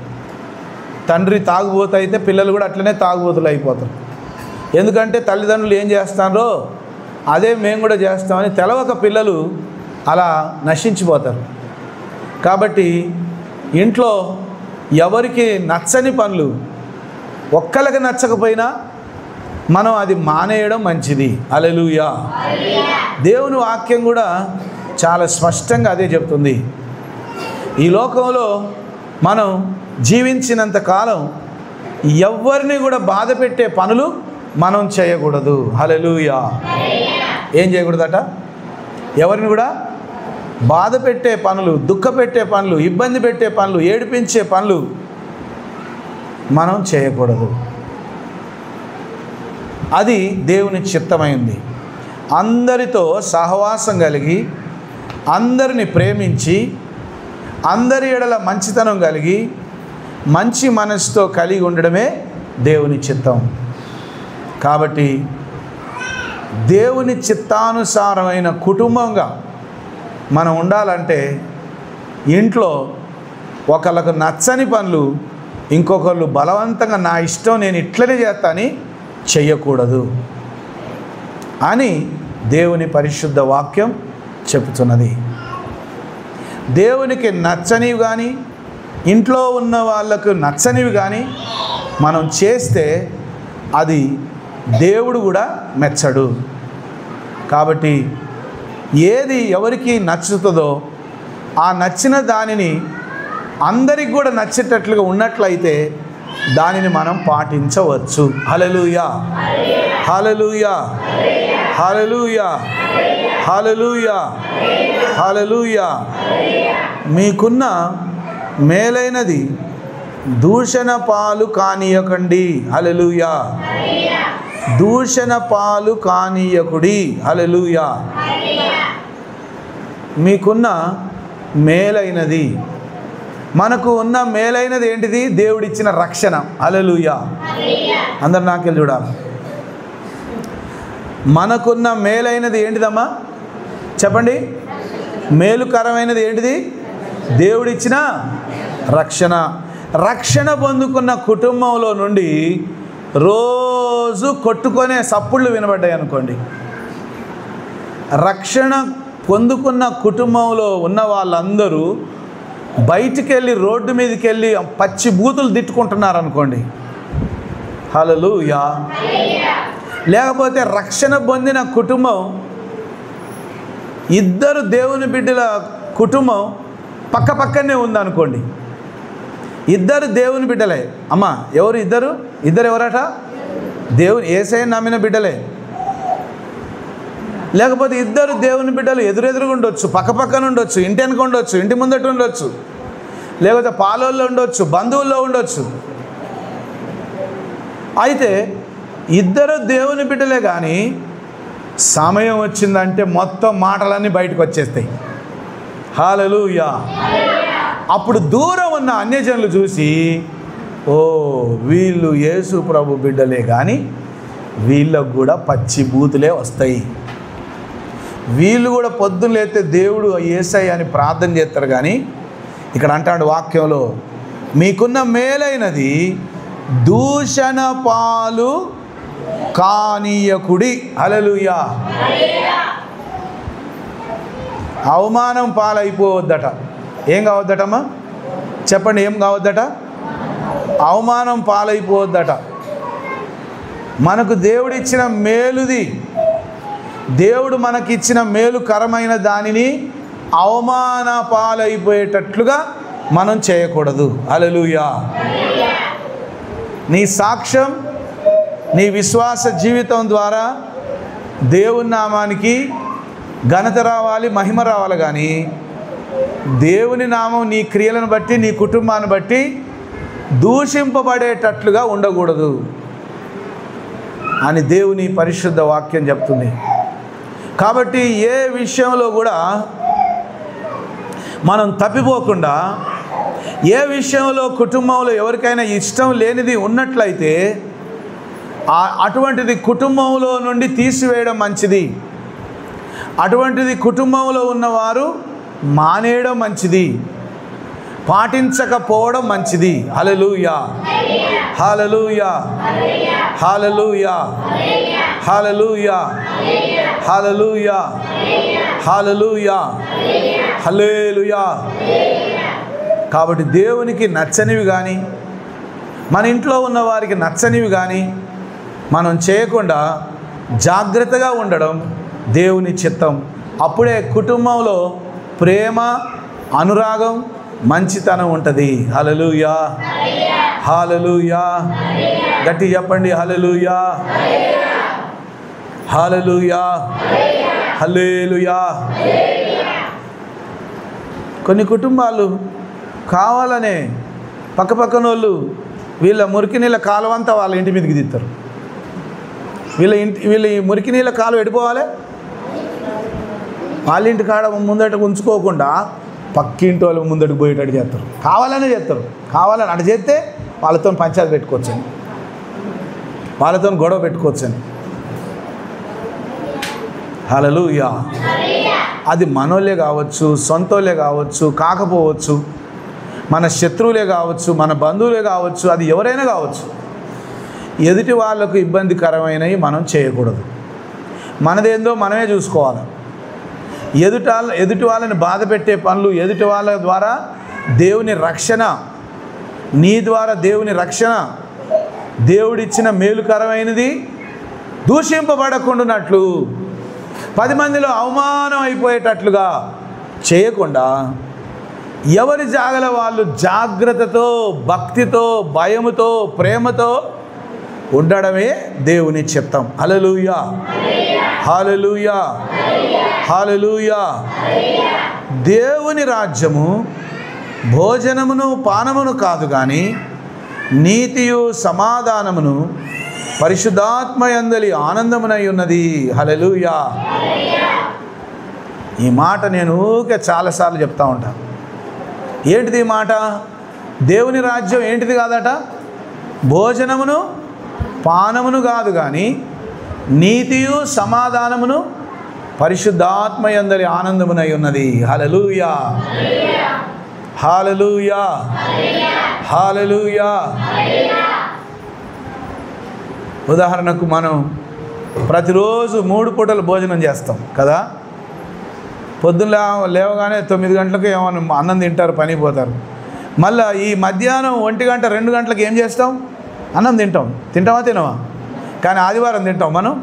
తండ్రి తాగుబోతు అయితే పిల్లలు కూడా అట్లనే తాగుబోతులు అయిపోతారు. ఎందుకంటే తల్లిదండ్రులు ఏం చేస్తారో అదే మేము కూడా చేస్తామని తెలవక పిల్లలు అలా నశించిపోతారు. కాబట్టి ఇంట్లో ఎవరికి నచ్చని పనులు, ఒక్కరికి నచ్చకపోయినా మనం అది మానేయడం మంచిది. హల్లెలూయా. దేవుని వాక్యం కూడా చాలా స్పష్టంగా అదే చెప్తుంది. ఈ లోకంలో మనం జీవించినంత కాలం ఎవరిని కూడా బాధ పెట్టే పనులు మనం చేయకూడదు. హల్లెలూయా. ఏం చేయకూడదట? ఎవరిని కూడా బాధ పెట్టే పనులు, దుఃఖ పెట్టే పనులు, ఇబ్బంది పెట్టే పనులు, ఏడిపించే పనులు మనం చేయకూడదు. అది దేవుని చిత్తమైంది. అందరితో సహవాసం కలిగి, అందరిని ప్రేమించి, అందరి ఎడల మంచితనం కలిగి, మంచి మనసుతో కలిగి ఉండడమే దేవుని చిత్తం. కాబట్టి దేవుని చిత్తానుసారమైన కుటుంబంగా మనం ఉండాలంటే ఇంట్లో ఒకళ్ళకు నచ్చని పనులు ఇంకొకళ్ళు బలవంతంగా నా ఇష్టం నేను ఇట్లనే చేస్తానని చెయ్యకూడదు అని దేవుని పరిశుద్ధ వాక్యం చెబుతున్నది. దేవునికి నచ్చనివి కానీ, ఇంట్లో ఉన్న వాళ్ళకు నచ్చనివి కానీ మనం చేస్తే అది దేవుడు కూడా మెచ్చడు. కాబట్టి ఏది ఎవరికి నచ్చుతుందో ఆ నచ్చిన దానిని అందరికి కూడా నచ్చేటట్లుగా ఉన్నట్లయితే దానిని మనం పాటించవచ్చు. హల్లెలూయా, హల్లెలూయా, హల్లెలూయా, హల్లెలూయా, హల్లెలూయా. మీకున్న మేలైనది దూషణ పాలు కానీయకండి. హల్లెలూయా, దూషణ పాలు కానీయకుడి. హల్లెలూయా. మీకున్న మేలైనది, మనకు ఉన్న మేలైనది ఏంటిది? దేవుడిచ్చిన రక్షణ. హల్లెలూయా. అందరు నాకెళ్ళి చూడాలి. మనకున్న మేలైనది ఏంటిదమ్మా? చెప్పండి. మేలుకరమైనది ఏంటిది? దేవుడిచ్చిన రక్షణ. రక్షణ పొందుకున్న కుటుంబంలో నుండి రోజు కొట్టుకొనే సప్పుళ్ళు వినబడ్డాయి అనుకోండి. రక్షణ పొందుకున్న కుటుంబంలో ఉన్న వాళ్ళందరూ బయటికి వెళ్ళి రోడ్డు మీదకి వెళ్ళి పచ్చి బూతులు తిట్టుకుంటున్నారు అనుకోండి. హల్లెలూయా. లేకపోతే రక్షణ పొందిన కుటుంబం, ఇద్దరు దేవుని బిడ్డల కుటుంబం పక్క పక్కనే ఉందనుకోండి. ఇద్దరు దేవుని బిడ్డలే. అమ్మ ఎవరు? ఇద్దరు ఎవరట? దేవుని యేసయ్యను నమ్మిన బిడ్డలే. లేకపోతే ఇద్దరు దేవుని బిడ్డలు ఎదురెదురుగా ఉండొచ్చు, పక్క పక్కన ఉండొచ్చు, ఇంటి వెనుక ఉండొచ్చు, ఇంటి ముందట ఉండొచ్చు, లేకపోతే పాలోల్లో ఉండొచ్చు, బంధువుల్లో ఉండొచ్చు. అయితే ఇద్దరు దేవుని బిడ్డలే, కానీ సమయం వచ్చిందంటే మొత్తం మాటలన్నీ బయటకు వచ్చేస్తాయి. హల్లెలూయా. అప్పుడు దూరం ఉన్న అన్యజనులు చూసి, ఓ వీళ్ళు యేసు ప్రభు బిడ్డలే, కానీ వీళ్ళకు కూడా పచ్చి బూతులే వస్తాయి. వీళ్ళు కూడా పొద్దున్న లేస్తే దేవుడు యేసయ్య అని ప్రార్థన చేస్తారు. కానీ ఇక్కడ అంటాడు వాక్యంలో, మీకున్న మేలైనది దూషణ పాలు కానీయకుడి. హల్లెలూయా. అవమానం పాలైపోవద్దట. ఏం కావద్దటమ్మా? చెప్పండి, ఏం కావద్దట? అవమానం పాలైపోవద్దట. మనకు దేవుడిచ్చిన మేలుది, దేవుడు మనకిచ్చిన మేలుకరమైన దానిని అవమాన పాలైపోయేటట్లుగా మనం చేయకూడదు. హల్లెలూయా. నీ సాక్ష్యం, నీ విశ్వాస జీవితం ద్వారా దేవుని నామానికి ఘనత రావాలి, మహిమ రావాలి. కానీ దేవుని నామం నీ క్రియలను బట్టి, నీ కుటుంబాన్ని బట్టి దూషింపబడేటట్లుగా ఉండకూడదు అని దేవుని పరిశుద్ధ వాక్యం చెప్తుంది. కాబట్టి ఏ విషయంలో కూడా మనం తప్పిపోకుండా, ఏ విషయంలో కుటుంబంలో ఎవరికైనా ఇష్టం లేనిది ఉన్నట్లయితే అటువంటిది కుటుంబంలో నుండి తీసివేయడం మంచిది. అటువంటిది కుటుంబంలో ఉన్నవారు మానేయడం మంచిది, పాటించకపోవడం మంచిది. హల్లెలూయా, హల్లెలూయా, హల్లెలూయా, హల్లెలూయా, హల్లెలూయా, హల్లెలూయా, హల్లెలూయా. కాబట్టి దేవునికి నచ్చనివి కానీ, మన ఇంట్లో ఉన్న వారికి నచ్చనివి కానీ మనం చేయకుండా జాగ్రత్తగా ఉండడం దేవుని చిత్తం. అప్పుడే కుటుంబంలో ప్రేమ, అనురాగం, మంచితనం ఉంటుంది. హల్లెలూయా, హల్లెలూయా. గట్టి చెప్పండి, హల్లెలూయా, హల్లెలూయా, హల్లెలూయా. కొన్ని కుటుంబాలు కావాలనే పక్కపక్కన వాళ్ళు వీళ్ళ మురికి నీళ్ళ కాలువంతా వాళ్ళ ఇంటి మీదకి తీస్తారు. వీళ్ళ మురికి నీళ్ళ కాలు ఎడిపోవాలి, వాళ్ళ ఇంటి కాడ ముందట ఉంచుకోకుండా పక్కింటి వాళ్ళు ముందటికి పోయేటట్టు చేస్తారు. కావాలనే చేస్తారు. కావాలని అటు చేస్తే వాళ్ళతో పంచాయతీ పెట్టుకోవచ్చని, వాళ్ళతో గొడవ పెట్టుకోవచ్చని. హల్లెలూయా. అది మనోళ్ళే కావచ్చు, సొంతోళ్ళే కావచ్చు, కాకపోవచ్చు, మన శత్రువులే కావచ్చు, మన బంధువులే కావచ్చు, అది ఎవరైనా కావచ్చు. ఎదుటి వాళ్ళకు ఇబ్బందికరమైనవి మనం చేయకూడదు. మనదేందో మనమే చూసుకోవాలి. ఎదుటి వాళ్ళని బాధ పెట్టే పనులు, ఎదుటి వాళ్ళ ద్వారా దేవుని రక్షణ, నీ ద్వారా దేవుని రక్షణ, దేవుడిచ్చిన మేలుకరమైనది దూషింపబడకుండానట్లు 10 మందిలో అవమానం అయిపోయేటట్లుగా చేయకుండా ఎవరి జాగల వాళ్ళు జాగ్రత్తతో, భక్తితో, భయముతో, ప్రేమతో ఉండడమే దేవుని చిత్తం. హల్లెలూయా, హల్లెలూయా, హల్లెలూయా. దేవుని రాజ్యము భోజనమును పానమును కాదు కానీ నీతియు సమాధానమును పరిశుద్ధాత్మ యందలి ఆనందమునై ఉన్నది. హల్లెలూయా. ఈ మాట నేను ఊరికే చాలాసార్లు చెప్తా ఉంటాను. ఏంటిది ఈ మాట? దేవుని రాజ్యం ఏంటిది కాదట? భోజనమును పానమును కాదు కానీ నీతియు సమాధానమును పరిశుద్ధాత్మ యందలి ఆనందమునై ఉన్నది. హల్లెలూయా, హల్లెలూయా, హల్లెలూయా. ఉదాహరణకు మనం ప్రతిరోజు 3 పూటలు భోజనం చేస్తాం కదా. పొద్దున్న లేవగానే 9 గంటలకు ఏమన్నా అన్నం తింటారు, పని పోతారు. మళ్ళీ ఈ మధ్యాహ్నం 1 గంట 2 గంటలకు ఏం చేస్తాం? అన్నం తింటాం. తింటామా తినమా? కానీ ఆదివారం తింటాం, మనం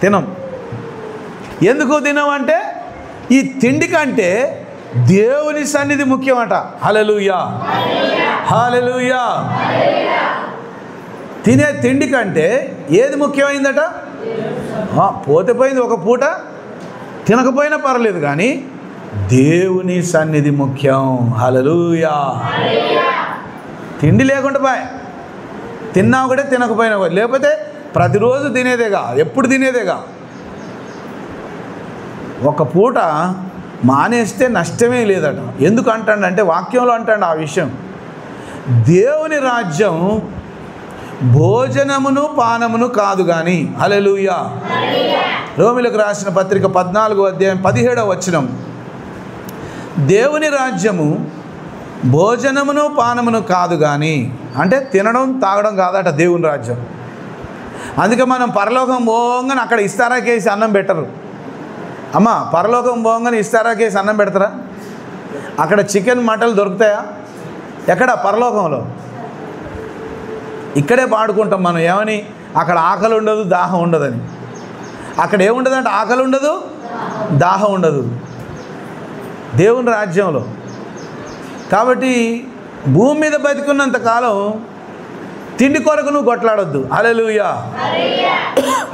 తినం. ఎందుకు తినమంటే ఈ తిండి కంటే దేవుని సన్నిధి ముఖ్యమట. హల్లెలూయా, హల్లెలూయా. తినే తిండి కంటే ఏది ముఖ్యమైందట? పోతే పోయింది, ఒక పూట తినకపోయినా పర్లేదు కానీ దేవుని సన్నిధి ముఖ్యం. హల్లెలూయా. తిండి లేకుండా బాయ్, తిన్నా ఒకటే తినకపోయినా ఒకటి, లేకపోతే ప్రతిరోజు తినేదేగా, ఎప్పుడు తినేదేగా. ఒక పూట మానేస్తే నష్టమే లేదట. ఎందుకు అంటాడంటే వాక్యంలో అంటాడు ఆ విషయం. దేవుని రాజ్యం భోజనమును పానమును కాదు కానీ. హల్లెలూయా. రోమీయులకు రాసిన పత్రిక 14వ అధ్యాయం 17వ వచనం. దేవుని రాజ్యము భోజనమును పానమును కాదు కానీ, అంటే తినడం తాగడం కాదట దేవుని రాజ్యం. అందుకే మనం పరలోకం పోగానే అక్కడ ఇస్తారాకేసి అన్నం పెట్టరు. అమ్మ, పరలోకం పోగానే ఇస్తారాకేసి అన్నం పెడతారా? అక్కడ చికెన్ మటన్లు దొరుకుతాయా? ఎక్కడ? పరలోకంలో. ఇక్కడే పాడుకుంటాం మనం ఏమని, అక్కడ ఆకలి ఉండదు, దాహం ఉండదని. అక్కడ ఏముండదు అంటే ఆకలి ఉండదు, దాహం ఉండదు దేవుని రాజ్యంలో. కాబట్టి భూమి మీద బతికున్నంత కాలం తిండి కొరకు నువ్వు కొట్లాడొద్దు. హల్లెలూయా,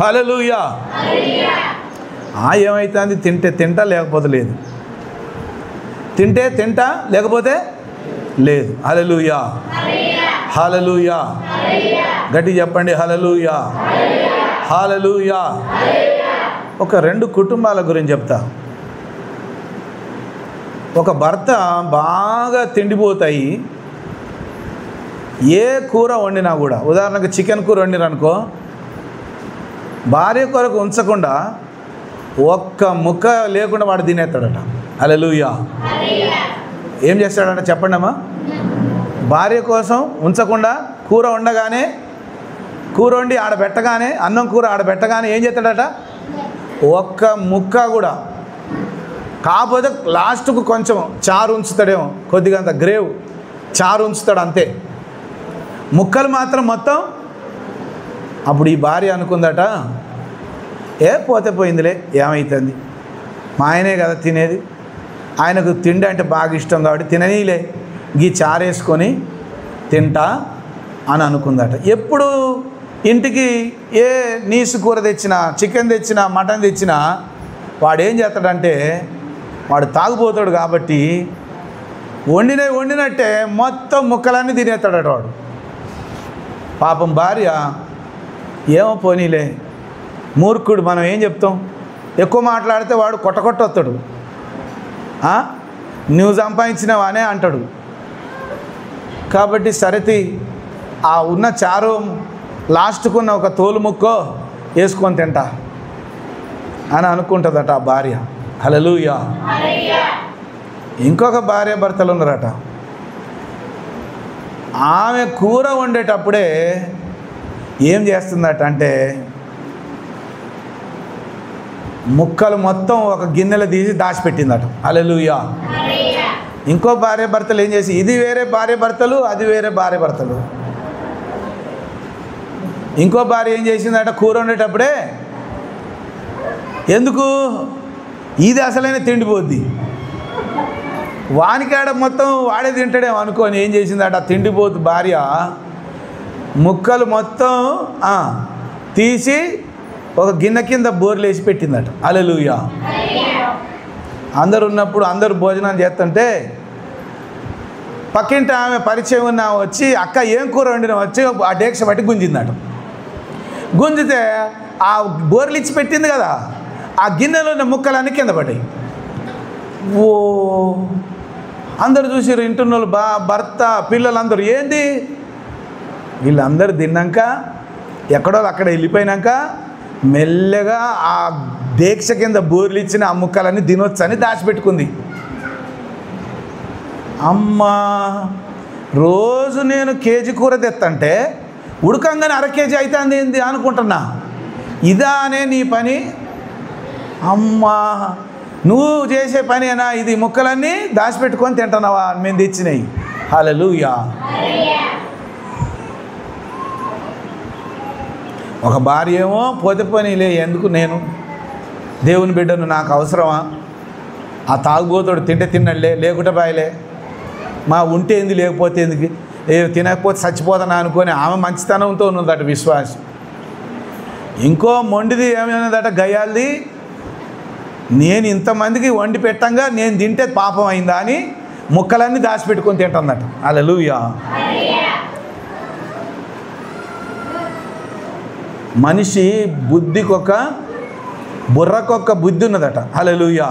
హల్లెలూయా. ఏమవుతుంది? తింటే తింటా, లేకపోతే లేదు. తింటే తింటా, లేకపోతే లేదు. హల్లెలూయా, హల్లెలూయా. గట్టి చెప్పండి, హల్లెలూయా, హల్లెలూయా. ఒక 2 కుటుంబాల గురించి చెప్తా. ఒక భర్త బాగా తిండిపోతాయి, ఏ కూర వండినా కూడా, ఉదాహరణకు చికెన్ కూర వండిరనుకో, భార్య కొరకు ఉంచకుండా ఒక్క ముక్క లేకుండా వాడు తినేస్తాడట. హల్లెలూయా. ఏం చేస్తాడట చెప్పండి అమ్మా? భార్య కోసం ఉంచకుండా కూర వండగానే, కూర వండి ఆడబెట్టగానే, అన్నం కూర ఆడబెట్టగానే ఏం చేస్తాడట? ఒక్క ముక్క కూడా, కాకపోతే లాస్ట్కు కొంచెం చారు ఉంచుతాడేమో, కొద్దిగా అంత గ్రేవ్ చారు ఉంచుతాడు అంతే, ముక్కలు మాత్రం మొత్తం. అప్పుడు ఈ భార్య అనుకుందట, పోతే పోయిందిలే, ఏమవుతుంది, మా ఆయనే కదా తినేది, ఆయనకు తిండి అంటే బాగా ఇష్టం కాబట్టి తిననీలే, గీ చారేసుకొని తింటా అని అనుకుందట. ఎప్పుడు ఇంటికి ఏ నీసు కూర తెచ్చినా, చికెన్ తెచ్చినా, మటన్ తెచ్చినా వాడు ఏం చేస్తాడంటే, వాడు తాగుపోతాడు కాబట్టి వండినట్టే మొత్తం ముక్కలన్నీ తినేస్తాడట వాడు. పాపం భార్య ఏమో పోనీలే, మూర్ఖుడు. మనం ఏం చెప్తాం? ఎక్కువ మాట్లాడితే వాడు కొట్టొస్తాడు, నువ్వు సంపాదించినవానే అంటాడు. కాబట్టి సరితి ఆ ఉన్న చారు లాస్ట్కున్న ఒక తోలు ముక్కో వేసుకొని తింటా అని అనుకుంటుందట ఆ భార్య. హల్లెలూయా. ఇంకొక భార్య భర్తలు ఉన్నారట, ఆమె కూర వండేటప్పుడే ఏం చేస్తుందట అంటే, ముక్కలు మొత్తం ఒక గిన్నెలో తీసి దాచిపెట్టిందట. హల్లెలూయా. ఇంకో భార్య భర్తలు ఏం చేసి, ఇది వేరే భార్య భర్తలు, అది వేరే భార్య భర్తలు. ఇంకో భార్య ఏం చేసిందట, కూర వండేటప్పుడే ఎందుకు? ఇది అసలైన తిండిపోద్ది. వానికాడ మొత్తం వాడే తింటాడేమో అనుకొని ఏం చేసిందట తిండిపోతు భార్య ముక్కలు మొత్తం తీసి ఒక గిన్నె కింద బోర్లేసి పెట్టిందట. హల్లెలూయా. అందరు ఉన్నప్పుడు అందరూ భోజనం చేస్తుంటే పక్కింటి ఆమె పరిచయం ఉన్న వచ్చి అక్క ఏం కూర వండిన వచ్చి ఆ డేక్ష బట్టి గుంజిందట. గుంజితే ఆ బోర్లు ఇచ్చి పెట్టింది కదా, ఆ గిన్నెలో ఉన్న ముక్కలన్నీ కింద పడ్డాయి. ఓ అందరు చూసారు, ఇంటున్న వాళ్ళు భర్త పిల్లలు అందరూ. ఏంది వీళ్ళందరూ తిన్నాక ఎక్కడో అక్కడ వెళ్ళిపోయినాక మెల్లగా ఆ దీక్ష కింద బోర్లు ఇచ్చిన ఆ ముక్కలన్నీ తినొచ్చని దాచిపెట్టుకుంది. అమ్మా రోజు నేను కేజీ కూర తెత్తంటే ఉడకంగానే అర కేజీ అవుతుంది ఏంది అనుకుంటున్నా, ఇదా అనే నీ పని? అమ్మా నువ్వు చేసే పని అయినా ఇది ముక్కలన్నీ దాచిపెట్టుకొని తింటున్నావా? మేము తెచ్చినాయి. హల్లెలూయా. ఒక భార్య ఏమో పోతే పనిలే, ఎందుకు నేను దేవుని బిడ్డను, నాకు అవసరమా? ఆ తాగుబోతుడు తింటే తిన్నలే, లేకుంటే బాయలే, మా ఉంటే ఏంది లేకపోతే ఎందుకు, తినకపోతే చచ్చిపోతాను అనుకొని ఆమె మంచితనంతో ఉన్నదట విశ్వాసం. ఇంకో మొండిది ఏమైనదట గయ్యాలది, నేను ఇంతమందికి వండి పెట్టంగా నేను తింటే పాపం అయిందా అని ముక్కలన్నీ దాచిపెట్టుకొని తింటుందట. హల్లెలూయా. మనిషి బుద్ధికొక బుర్రకొక్క బుద్ధి ఉన్నదట. హల్లెలూయా.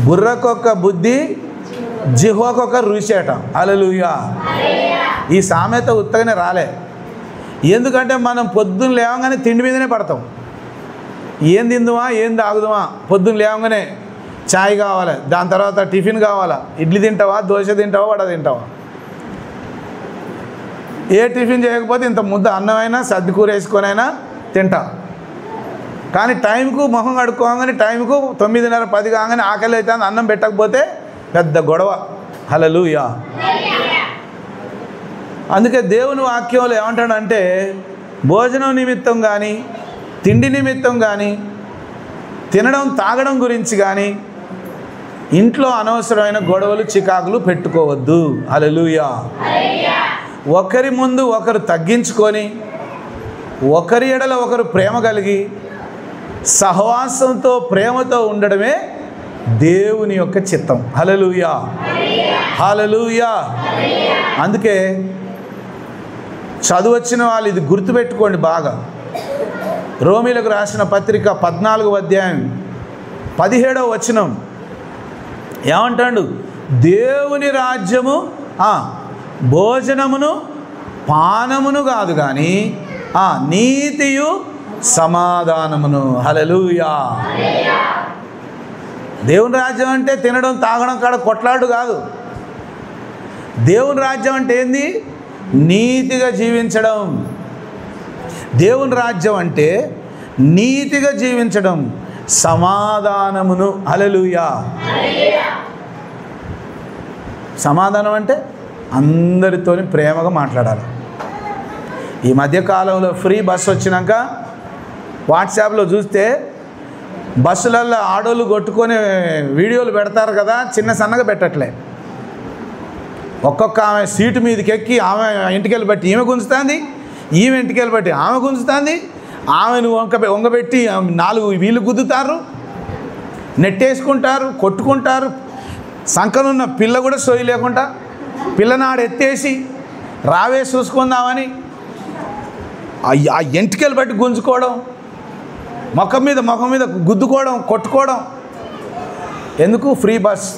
బుర్రకొక్క బుద్ధి జిహ్వకొక రుచి అట. హల్లెలూయా. ఈ సామెత ఉత్తగానే రాలే. ఎందుకంటే మనం పొద్దున్న లేవగానే తిండి మీదనే పడతాం. ఏం తిందుమా ఏం తాగుదామా, పొద్దున్న లేవగానే ఛాయ్ కావాలి, దాని తర్వాత టిఫిన్ కావాలా, ఇడ్లీ తింటావా, దోశ తింటావా, వడ తింటావా. ఏ టిఫిన్ చేయకపోతే ఇంత ముద్ద అన్నమైనా సర్దికూర వేసుకొనైనా తింటా. కానీ టైంకు మొహం కడుక్కోగానే టైంకు 9:30 10 కాగానే ఆకలి అవుతుంది, అన్నం పెట్టకపోతే పెద్ద గొడవ. హల్లెలూయా. అందుకే దేవుని వాక్యంలో ఏమంటాడంటే భోజనం నిమిత్తం కానీ తిండి నిమిత్తం కానీ తినడం తాగడం గురించి కానీ ఇంట్లో అనవసరమైన గొడవలు చికాకులు పెట్టుకోవద్దు. హల్లెలూయా. ఒకరి ముందు ఒకరు తగ్గించుకొని ఒకరి ఎడల ఒకరు ప్రేమ కలిగి సహవాసంతో ప్రేమతో ఉండడమే దేవుని యొక్క చిత్తం. హల్లెలూయా. హల్లెలూయా. అందుకే చదువు వచ్చిన వాళ్ళు ఇది గుర్తుపెట్టుకోండి బాగా. రోమీలకు రాసిన పత్రిక 14వ అధ్యాయం 17వ వచనం ఏమంటాడు? దేవుని రాజ్యము భోజనమును పానమును కాదు కానీ నీతియు సమాధానమును. హల్లెలూయా. దేవుని రాజ్యం అంటే తినడం తాగడం కాడ కొట్లాడు కాదు. దేవుని రాజ్యం అంటే ఏంది? నీతిగా జీవించడం. దేవుని రాజ్యం అంటే నీతిగా జీవించడం, సమాధానమును. హల్లెలూయా. సమాధానం అంటే అందరితోని ప్రేమగా మాట్లాడాలి. ఈ మధ్యకాలంలో ఫ్రీ బస్సు వచ్చినాక వాట్సాప్లో చూస్తే బస్సులలో ఆడోళ్ళు కొట్టుకొని వీడియోలు పెడతారు కదా, చిన్న సన్నగా పెట్టట్లే. ఒక్కొక్క ఆమె సీటు మీదకి ఎక్కి ఆమె ఇంటికెళ్ళి బట్టి ఈమె గుంజుతుంది, ఈమె ఇంటికెళ్ళి బట్టి ఆమె గుంజుతుంది, ఆమెను వంగబెట్టి 4 వీళ్ళు గుద్దుతారు, నెట్టేసుకుంటారు, కొట్టుకుంటారు. సంకనున్న పిల్ల కూడా సోయి లేకుండా పిల్లనాడు ఎత్తేసి రావే చూసుకుందామని ఆ ఎంటికెళ్ళి బట్టి గుంజుకోవడం, ముఖం మీద గుద్దుకోవడం, కొట్టుకోవడం. ఎందుకు? Free bus.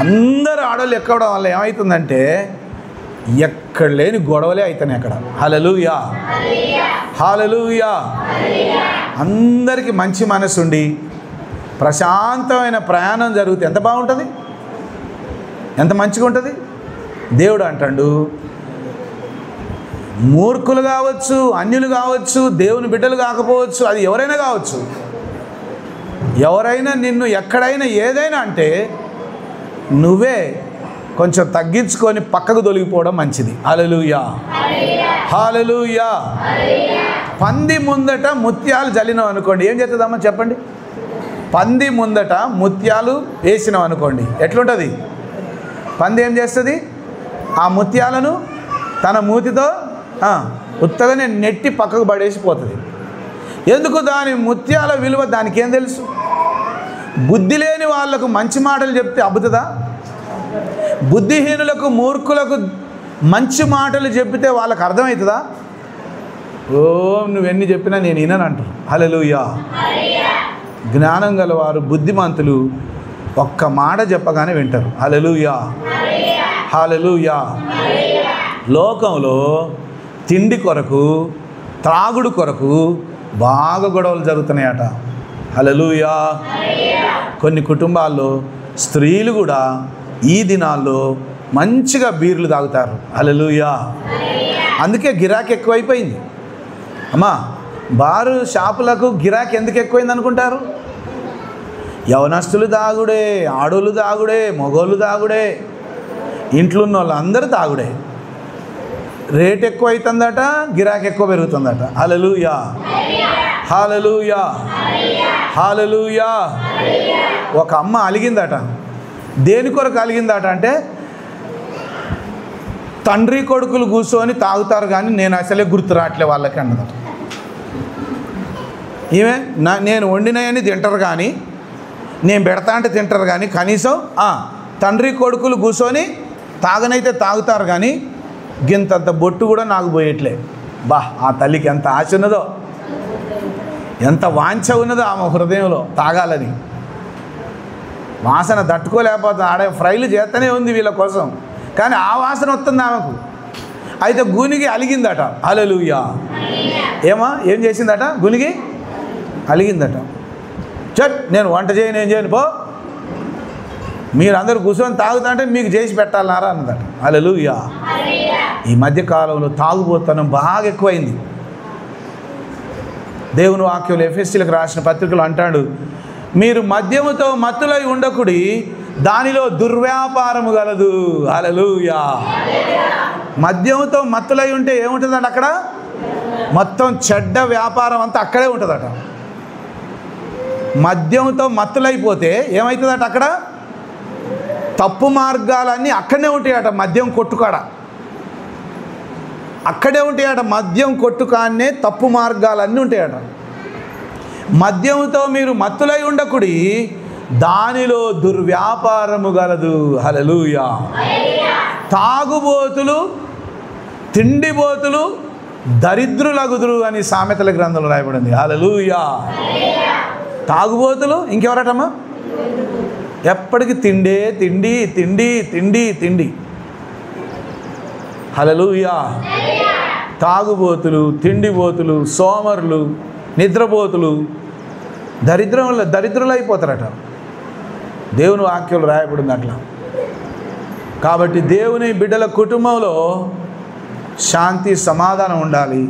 అందరూ ఆడవాళ్ళు ఎక్కడం వల్ల ఏమవుతుందంటే ఎక్కడ లేని గొడవలే అవుతున్నాయి అక్కడ. హల్లెలూయా. హల్లెలూయా. అందరికీ మంచి మనసు ఉండి ప్రశాంతమైన ప్రయాణం జరిగితే ఎంత బాగుంటుంది, ఎంత మంచిగా ఉంటుంది. దేవుడు అంటాడు మూర్ఖులు కావచ్చు, అన్యులు కావచ్చు, దేవుని బిడ్డలు కాకపోవచ్చు, అది ఎవరైనా కావచ్చు, ఎవరైనా నిన్ను ఎక్కడైనా ఏదైనా అంటే నువ్వే కొంచెం తగ్గించుకొని పక్కకు తొలగిపోవడం మంచిది. హల్లెలూయా, హల్లెలూయా. పంది ముందట ముత్యాలు జల్లినాం అనుకోండి, ఏం చేస్తుందమ్మా చెప్పండి? పంది ముందట ముత్యాలు వేసినాం అనుకోండి, ఎట్లుంటుంది? పంది ఏం చేస్తుంది? ఆ ముత్యాలను తన మూతితో ఉత్తగానే నెట్టి పక్కకు పడేసిపోతుంది. ఎందుకు? దాని ముత్యాల విలువ దానికి ఏం తెలుసు? బుద్ధి లేని వాళ్ళకు మంచి మాటలు చెప్తే అబ్బుతుందా? బుద్ధిహీనులకు, మూర్ఖులకు మంచి మాటలు చెప్తే వాళ్ళకు అర్థమవుతుందా? ఓ నువ్వెన్ని చెప్పినా నేను వినను అంటారు. హల్లెలూయా. జ్ఞానం గలవారు, బుద్ధిమంతులు ఒక్క మాట చెప్పగానే వింటారు. హల్లెలూయా, హల్లెలూయా. లోకంలో తిండి కొరకు, త్రాగుడు కొరకు బాగా గొడవలు జరుగుతున్నాయట. హల్లెలూయా. కొన్ని కుటుంబాల్లో స్త్రీలు కూడా ఈ దినాల్లో మంచిగా బీర్లు తాగుతారు. హల్లెలూయా. అందుకే గిరాకీ ఎక్కువైపోయింది. అమ్మా, బారు షాపులకు గిరాకీ ఎందుకు ఎక్కువైంది అనుకుంటారు? యవనస్తులు తాగుడే, ఆడోళ్ళు తాగుడే, మగోళ్ళు తాగుడే, ఇంట్లో ఉన్న వాళ్ళు అందరూ తాగుడే. రేట్ ఎక్కువ అవుతుందట, గిరాకీ ఎక్కువ పెరుగుతుందట. హల్లెలూయా, హల్లెలూయా, హల్లెలూయా. ఒక అమ్మ అలిగిందట. దేని కొరకు అలిగిందట అంటే, తండ్రి కొడుకులు కూర్చొని తాగుతారు కానీ నేను అసలే గుర్తు రావట్లే వాళ్ళకి అన్నదట. ఈమె నేను వండినవని తింటారు కానీ, నేను పెడతా అంటే తింటారు కానీ, కనీసం తండ్రి కొడుకులు కూర్చొని తాగనైతే తాగుతారు కానీ గింతంత బొట్టు కూడా నాకు పోయేట్లే. బా, ఆ తల్లికి ఎంత ఆశ ఉన్నదో, ఎంత వాంఛ ఉన్నదో ఆమె హృదయంలో తాగాలని. వాసన తట్టుకోలేకపోతే ఆడే ఫ్రైలు చేస్తూనే ఉంది వీళ్ళ కోసం, కానీ ఆ వాసన వస్తుంది ఆమెకు. అయితే గునికి అలిగిందట. హల్లెలూయా. ఏం చేసిందట? గునికి అలిగిందట. చట్, నేను వంట చేయను, ఏం చేయను, పో, మీరందరూ కూర్చొని తాగుతుంటే మీకు చేసి పెట్టాలన్నారా అన్నదట. హల్లెలూయా. ఈ మధ్యకాలంలో తాగుబోతనం బాగా ఎక్కువైంది. దేవుని వాక్యంలో ఎఫెసీయులకు రాసిన పత్రికలు అంటాడు, మీరు మద్యముతో మత్తులై ఉండకుడి, దానిలో దుర్వ్యాపారము గలదు. హల్లెలూయా. మద్యముతో మత్తులై ఉంటే ఏముంటుందట? అక్కడ మొత్తం చెడ్డ వ్యాపారం అంతా అక్కడే ఉంటుందట. మద్యంతో మత్తులైపోతే ఏమవుతుందట? అక్కడ తప్పు మార్గాలన్నీ అక్కడనే ఉంటాయట. మద్యం కొట్టుకాడ అక్కడే ఉంటాయట. మద్యం కొట్టుకానే తప్పు మార్గాలన్నీ ఉంటాయట. మద్యంతో మీరు మత్తులై ఉండకుడి, దానిలో దుర్వ్యాపారము గలదు. హల్లెలూయా. తాగుబోతులు, తిండిబోతులు దరిద్రులగుదురు అని సామెతల గ్రంథంలో రాయబడింది. హల్లెలూయా. తాగుబోతులు ఇంకెవరటమ్మా? ఎప్పటికీ తిండే, తిండి, తిండి, తిండి, తిండి. హల్లెలూయా. తాగుబోతులు, తిండిబోతులు, సోమరులు, నిద్రపోతులు దరిద్రులు అయిపోతారట. దేవుని వాక్యంలో రాయబడింది అట్లా. కాబట్టి దేవుని బిడ్డల కుటుంబంలో శాంతి, సమాధానం ఉండాలి.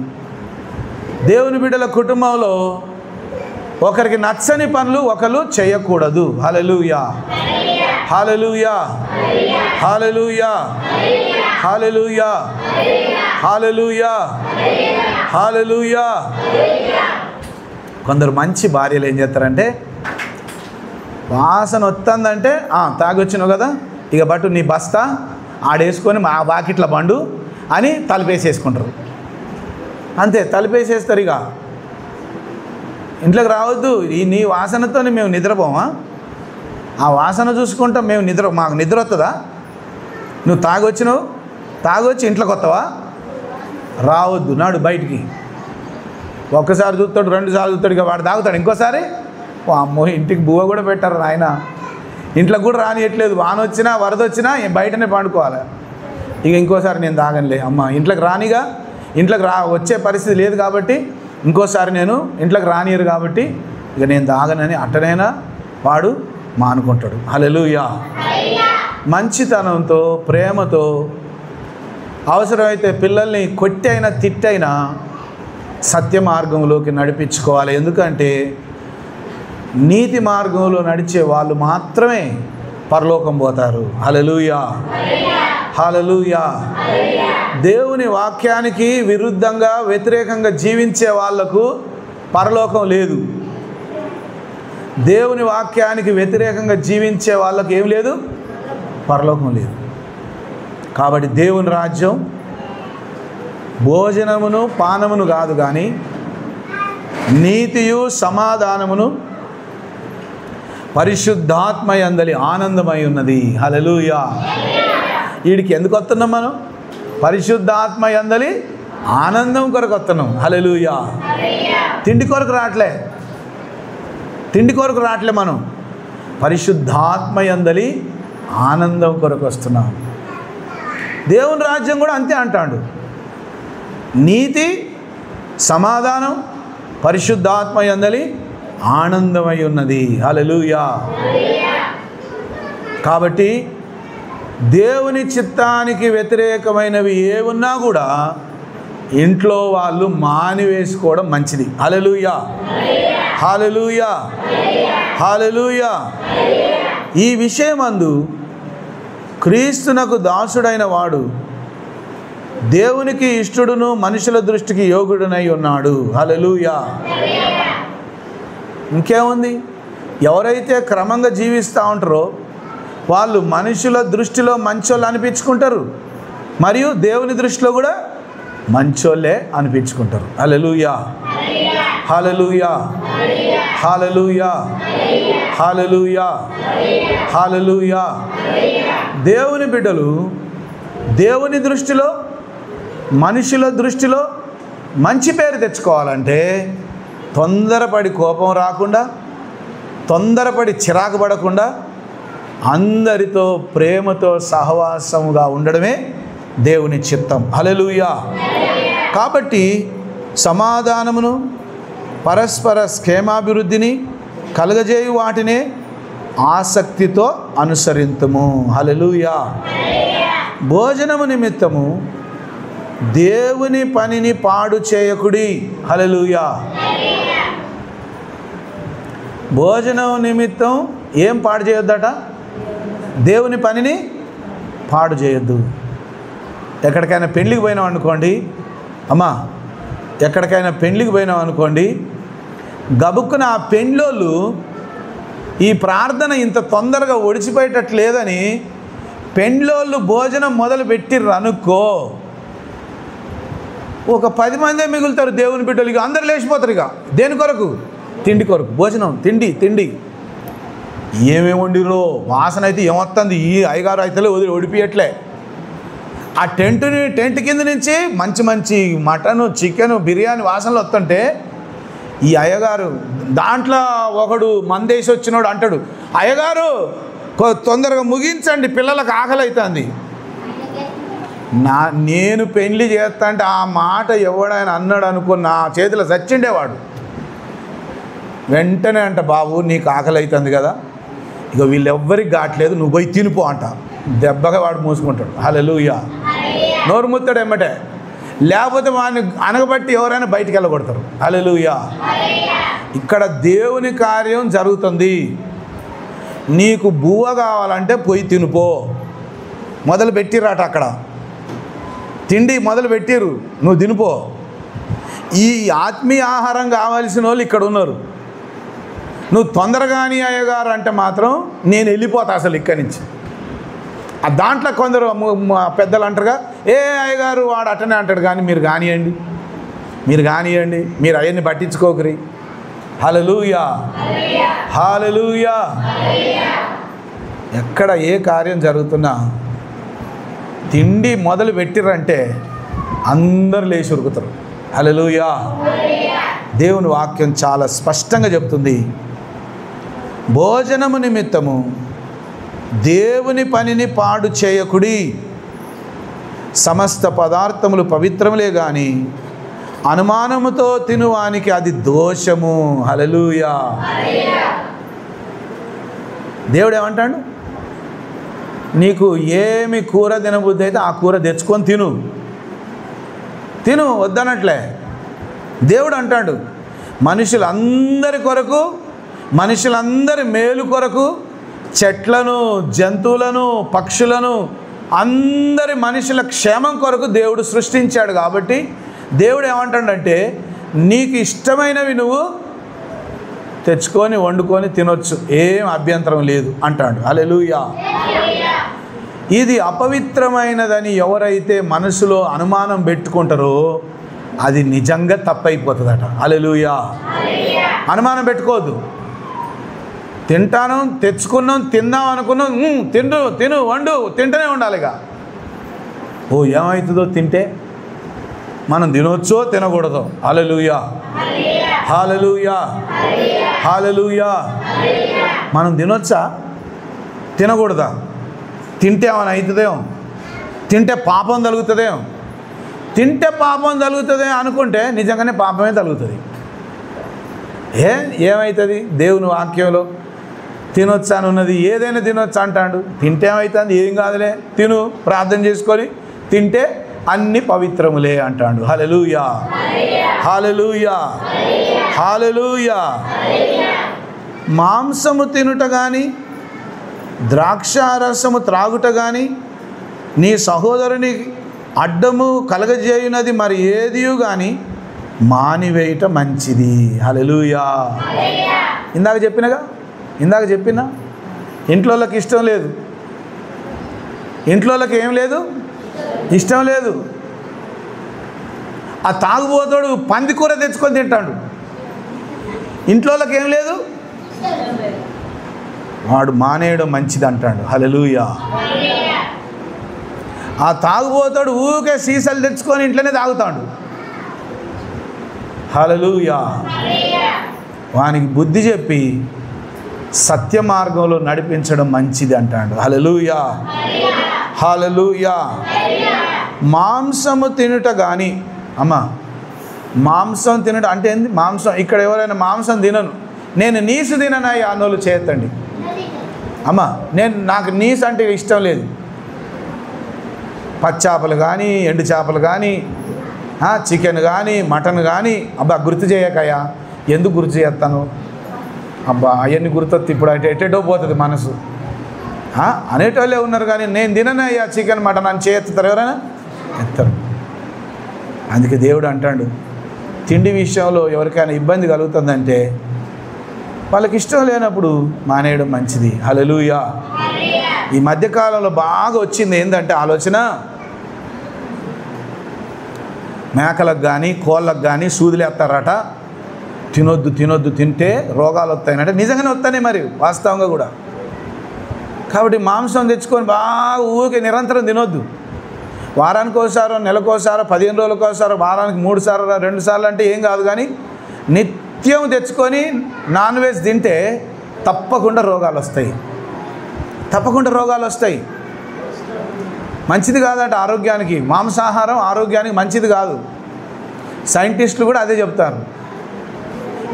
దేవుని బిడ్డల కుటుంబంలో ఒకరికి నచ్చని పనులు ఒకరు చేయకూడదు. హల్లెలూయా, హల్లెలూయా, హల్లెలూయా, హల్లెలూయా, హల్లెలూయా, హల్లెలూయా. కొందరు మంచి భార్యలు ఏం చేస్తారంటే, వాసన వస్తుందంటే తాగొచ్చినావు కదా, ఇక బట్టు నీ బస్తా ఆడేసుకొని మా బాకిట్ల బండు అని తలుపేసేసుకుంటారు. అంతే, తలుపేసేస్తారు. ఇక ఇంట్లోకి రావద్దు, నీ వాసనతో మేము నిద్రపోమా? ఆ వాసన చూసుకుంటాం మేము. మాకు నిద్ర వస్తుందా? నువ్వు తాగొచ్చి ఇంట్లోకి వస్తావా? రావద్దు, నాడు బయటికి. ఒక్కసారి చూస్తాడు, 2 సార్లు చూస్తాడు, ఇక వాడు తాగుతాడు. ఇంకోసారి అమ్మో, ఇంటికి బువ్వ కూడా పెట్టారు ఆయన, ఇంట్లోకి కూడా రానియట్లేదు. వాన వచ్చినా వరద వచ్చినా బయటనే పండుకోవాలి. ఇక ఇంకోసారి నేను తాగనులే అమ్మ, ఇంట్లోకి రానిగా, ఇంట్లోకి వచ్చే పరిస్థితి లేదు కాబట్టి, ఇంకోసారి నేను ఇంట్లోకి రానియరు కాబట్టి ఇక నేను తాగనని అట్టనైనా వాడు మానుకుంటాడు. హల్లెలూయా. మంచితనంతో, ప్రేమతో, అవసరమైతే పిల్లల్ని కొట్టైనా తిట్టైనా సత్య మార్గంలోకి నడిపించుకోవాలి. ఎందుకంటే నీతి మార్గంలో నడిచే వాళ్ళు మాత్రమే పరలోకం పోతారు. హల్లెలూయా, హల్లెలూయా. దేవుని వాక్యానికి విరుద్ధంగా వ్యతిరేకంగా జీవించే వాళ్లకు పరలోకం లేదు. దేవుని వాక్యానికి వ్యతిరేకంగా జీవించే వాళ్ళకి ఏం లేదు, పరలోకం లేదు. కాబట్టి దేవుని రాజ్యం భోజనమును పానమును కాదు కానీ నీతియు సమాధానమును పరిశుద్ధాత్మయందలి ఆనందమై ఉన్నది. హల్లెలూయా. వీడికి ఎందుకు వస్తున్నాం మనం? పరిశుద్ధాత్మయందలి ఆనందం కొరకు వస్తున్నాం. హల్లెలూయా. తిండి కొరకు రావట్లే, తిండి కొరకు రావట్లే, మనం పరిశుద్ధాత్మయందలి ఆనందం కొరకు వస్తున్నాం. దేవుని రాజ్యం కూడా అంతే అంటాడు. నీతి సమాధానం పరిశుద్ధాత్మయందలి ఆనందమై ఉన్నది. హల్లెలూయా. కాబట్టి దేవుని చిత్తానికి వ్యతిరేకమైనవి ఏమున్నా కూడా ఇంట్లో వాళ్ళు మానివేసుకోవడం మంచిది. హల్లెలూయా, హల్లెలూయా, హల్లెలూయా. ఈ విషయమందు క్రీస్తునకు దాసుడైన వాడు దేవునికి ఇష్టడును మనుషుల దృష్టికి యోగుడునై ఉన్నాడు. హల్లెలూయా. ఇంకేముంది? ఎవరైతే క్రమంగా జీవిస్తూ ఉంటారో వాళ్ళు మనుషుల దృష్టిలో మంచోళ్ళు అనిపించుకుంటారు, మరియు దేవుని దృష్టిలో కూడా మంచోళ్ళే అనిపించుకుంటారు. హల్లెలూయా, హల్లెలూయా, హల్లెలూయా, హల్లెలూయా, హల్లెలూయా. దేవుని బిడ్డలు దేవుని దృష్టిలో మనుషుల దృష్టిలో మంచి పేరు తెచ్చుకోవాలంటే తొందరపడి కోపం రాకుండా, తొందరపడి చిరాకు పడకుండా అందరితో ప్రేమతో సహవాసముగా ఉండడమే దేవుని చిత్తం. హల్లెలూయా. కాబట్టి సమాధానమును పరస్పర క్షేమాభివృద్ధిని కలుగజేయు వాటినే ఆసక్తితో అనుసరింతుము. హల్లెలూయా. భోజనము నిమిత్తము దేవుని పనిని పాడు చేయకుడి. హల్లెలూయా. భోజనం నిమిత్తం ఏం పాడు చేయొద్దట? దేవుని పనిని పాడు చేయొద్దు. ఎక్కడికైనా పెళ్ళికి పోయినాం అనుకోండి, అమ్మా ఎక్కడికైనా పెళ్ళికి పోయినాం అనుకోండి, గబుక్కున ఆ పెళ్ళోళ్ళు ఈ ప్రార్థన ఇంత తొందరగా ఒడిచిపోయేటట్లు లేదని పెళ్ళోళ్ళు భోజనం మొదలు పెట్టిర్రు అనుకో, ఒక 10 మందే మిగులుతారు దేవుని బిడ్డలు. ఇక అందరు లేచిపోతారు. ఇక దేని కొరకు? తిండి కొరకు. భోజనం, తిండి, తిండి. ఏమేమి వండిరో వాసన అయితే ఏమొస్తుంది, ఈ అయ్యగారు అయితే ఒడిపియట్లే. ఆ టెంట్ కింద నుంచి మంచి మంచి మటను, చికెను, బిర్యానీ వాసనలు వస్తుంటే ఈ అయ్యగారు దాంట్లో ఒకడు మందేసి వచ్చినోడు అంటాడు, అయ్యగారు తొందరగా ముగించండి, పిల్లలకు ఆకలి అవుతుంది. నేను పెళ్లి చేస్తా అంటే ఆ మాట ఎవడైనా అన్నాడు అనుకో, నా చేతిలో చచ్చిండేవాడు. వెంటనే అంట, బాబు నీకు ఆకలి అవుతుంది కదా, ఇక వీళ్ళెవ్వరికి కావట్లేదు, నువ్వు పోయి తినిపో అంట. దెబ్బగా వాడు మూసుకుంటాడు. హల్లెలూయా. నోరు ముత్తాడు ఎమ్మటే, లేకపోతే వాడిని అనగబట్టి ఎవరైనా బయటికి వెళ్ళగొడతారు. హల్లెలూయా. ఇక్కడ దేవుని కార్యం జరుగుతుంది. నీకు బువ్వ కావాలంటే పోయి తినిపో. మొదలు పెట్టిరాట, అక్కడ తిండి మొదలు పెట్టిరు, నువ్వు తినిపో. ఈ ఆత్మీయ ఆహారం కావాల్సిన వాళ్ళు ఇక్కడ ఉన్నారు. నువ్వు తొందరగాని అయ్యగారు అంటే మాత్రం నేను వెళ్ళిపోతా అసలు ఇక్కడి నుంచి. ఆ దాంట్లో కొందరు పెద్దలు అంటారుగా, ఏ అయ్యగారు వాడు అట్టనే అంటాడు, కానీ మీరు కానివ్వండి, మీరు అవన్నీ పట్టించుకోకరి. హల్లెలూయా, హల్లెలూయా. ఎక్కడ ఏ కార్యం జరుగుతున్నా తిండి మొదలు పెట్టిరంటే అందరు లేచి ఉరుకుతారు. హల్లెలూయా. దేవుని వాక్యం చాలా స్పష్టంగా చెప్తుంది, భోజనము నిమిత్తము దేవుని పనిని పాడు చేయకుడి. సమస్త పదార్థములు పవిత్రములే కానీ అనుమానముతో తినువానికి అది దోషము. హల్లెలూయా. దేవుడు ఏమంటాడు? నీకు ఏమి కూర తినబుద్ధి అయితే ఆ కూర తెచ్చుకొని తిను, వద్దనట్లే. దేవుడు అంటాడు, మనుషులందరి కొరకు, మనుషులందరి మేలు కొరకు చెట్లను, జంతువులను, పక్షులను, అందరి మనుషుల క్షేమం కొరకు దేవుడు సృష్టించాడు. కాబట్టి దేవుడు ఏమంటాడంటే నీకు ఇష్టమైనవి నువ్వు తెచ్చుకొని వండుకొని తినొచ్చు, ఏం అభ్యంతరం లేదు అంటాడు. హల్లెలూయా. ఇది అపవిత్రమైనదని ఎవరైతే మనసులో అనుమానం పెట్టుకుంటారో అది నిజంగా తప్పైపోతుందట. హల్లెలూయా. అనుమానం పెట్టుకోవద్దు. తింటాను, తెచ్చుకున్నాం, తిందాం అనుకున్నాం, తిను వండు, తింటూనే ఉండాలిగా. ఓ ఏమవుతుందో తింటే, మనం తినొచ్చో తినకూడదో. హల్లెలూయా, హల్లెలూయా, హల్లెలూయా. మనం తినొచ్చా, తినకూడదా? తింటే ఏమైనా అవుతుందేమో, తింటే పాపం తగులుతుందేమో. తింటే పాపం తగులుతుంది అనుకుంటే నిజంగానే పాపమే తగులుతుంది. ఏమవుతుంది? దేవుని వాక్యంలో తినొచ్చా అని ఉన్నది, ఏదైనా తినొచ్చా అంటాడు. తింటే ఏమవుతుంది? ఏం కాదులే, తిను, ప్రార్థన చేసుకొని తింటే అన్ని పవిత్రములే అంటాడు. హల్లెలూయా, హల్లెలూయా, హల్లెలూయా. మాంసము తినుట కానీ ద్రాక్షారసము త్రాగుట కానీ నీ సహోదరుని అడ్డము కలగజేయునది మరి ఏదియు కానీ మానివేయట మంచిది. హల్లెలూయా. ఇందాక చెప్పినా ఇంట్లోకి ఇష్టం లేదు, ఇంట్లోకి ఏం లేదు, ఇష్టం లేదు. ఆ తాగుబోతాడు పంది కూర తెచ్చుకొని తింటాడు, ఇంట్లోకి ఏం లేదు, వాడు మానేయడం మంచిది అంటాడు. హల్లెలూయా. ఆ తాగుబోతాడు ఊరికే సీసాలు తెచ్చుకొని ఇంట్లోనే తాగుతాడు. హల్లెలూయా. వానికి బుద్ధి చెప్పి సత్య మార్గంలో నడిపించడం మంచిది అంటాడు. హల్లెలూయా, హల్లెలూయా. మాంసము తినుట కానీ, అమ్మ మాంసం తినడం అంటే ఏంది? మాంసం ఇక్కడ ఎవరైనా మాంసం తినను, నేను నీసు తిననయ్యా అన్నోళ్ళు చేయొద్దండి. అమ్మ నాకు నీసు అంటే ఇష్టం లేదు. పచ్చాపలు కానీ, ఎండు చేపలు కానీ, చికెన్ కానీ, మటన్ కానీ, అబ్బా గుర్తు చేయకయ్యా. ఎందుకు గుర్తు చేస్తాను? అబ్బా అవన్నీ గుర్తొత్తి ఇప్పుడు ఎటెటో పోతుంది మనసు అనేటోళ్ళే ఉన్నారు. కానీ నేను తిననయ్యా చికెన్, మటన్ అని చేయెత్తుతారు ఎవరైనా? ఎత్తారు. అందుకే దేవుడు అంటాడు, తిండి విషయంలో ఎవరికైనా ఇబ్బంది కలుగుతుందంటే వాళ్ళకి ఇష్టం లేనప్పుడు మానేయడం మంచిది. హల్లెలూయా. ఈ మధ్యకాలంలో బాగా వచ్చింది ఏంటంటే ఆలోచన, మేకలకు కానీ కోళ్ళకు కానీ సూదులు వేస్తారట. తినొద్దు, తింటే రోగాలు వస్తాయనంటే నిజంగానే వస్తాయి మరి వాస్తవంగా కూడా. కాబట్టి మాంసం తెచ్చుకొని బాగా ఊరికే నిరంతరం తినొద్దు. వారానికి ఒకసారో, నెలకోసారో, 15 రోజులకోసారో, వారానికి 3 సార్లు 2 సార్లు అంటే ఏం కాదు. కానీ నిత్యం తెచ్చుకొని నాన్ వెజ్ తింటే తప్పకుండా రోగాలు వస్తాయి. మంచిది కాదట ఆరోగ్యానికి. మాంసాహారం ఆరోగ్యానికి మంచిది కాదు. సైంటిస్టులు కూడా అదే చెప్తారు.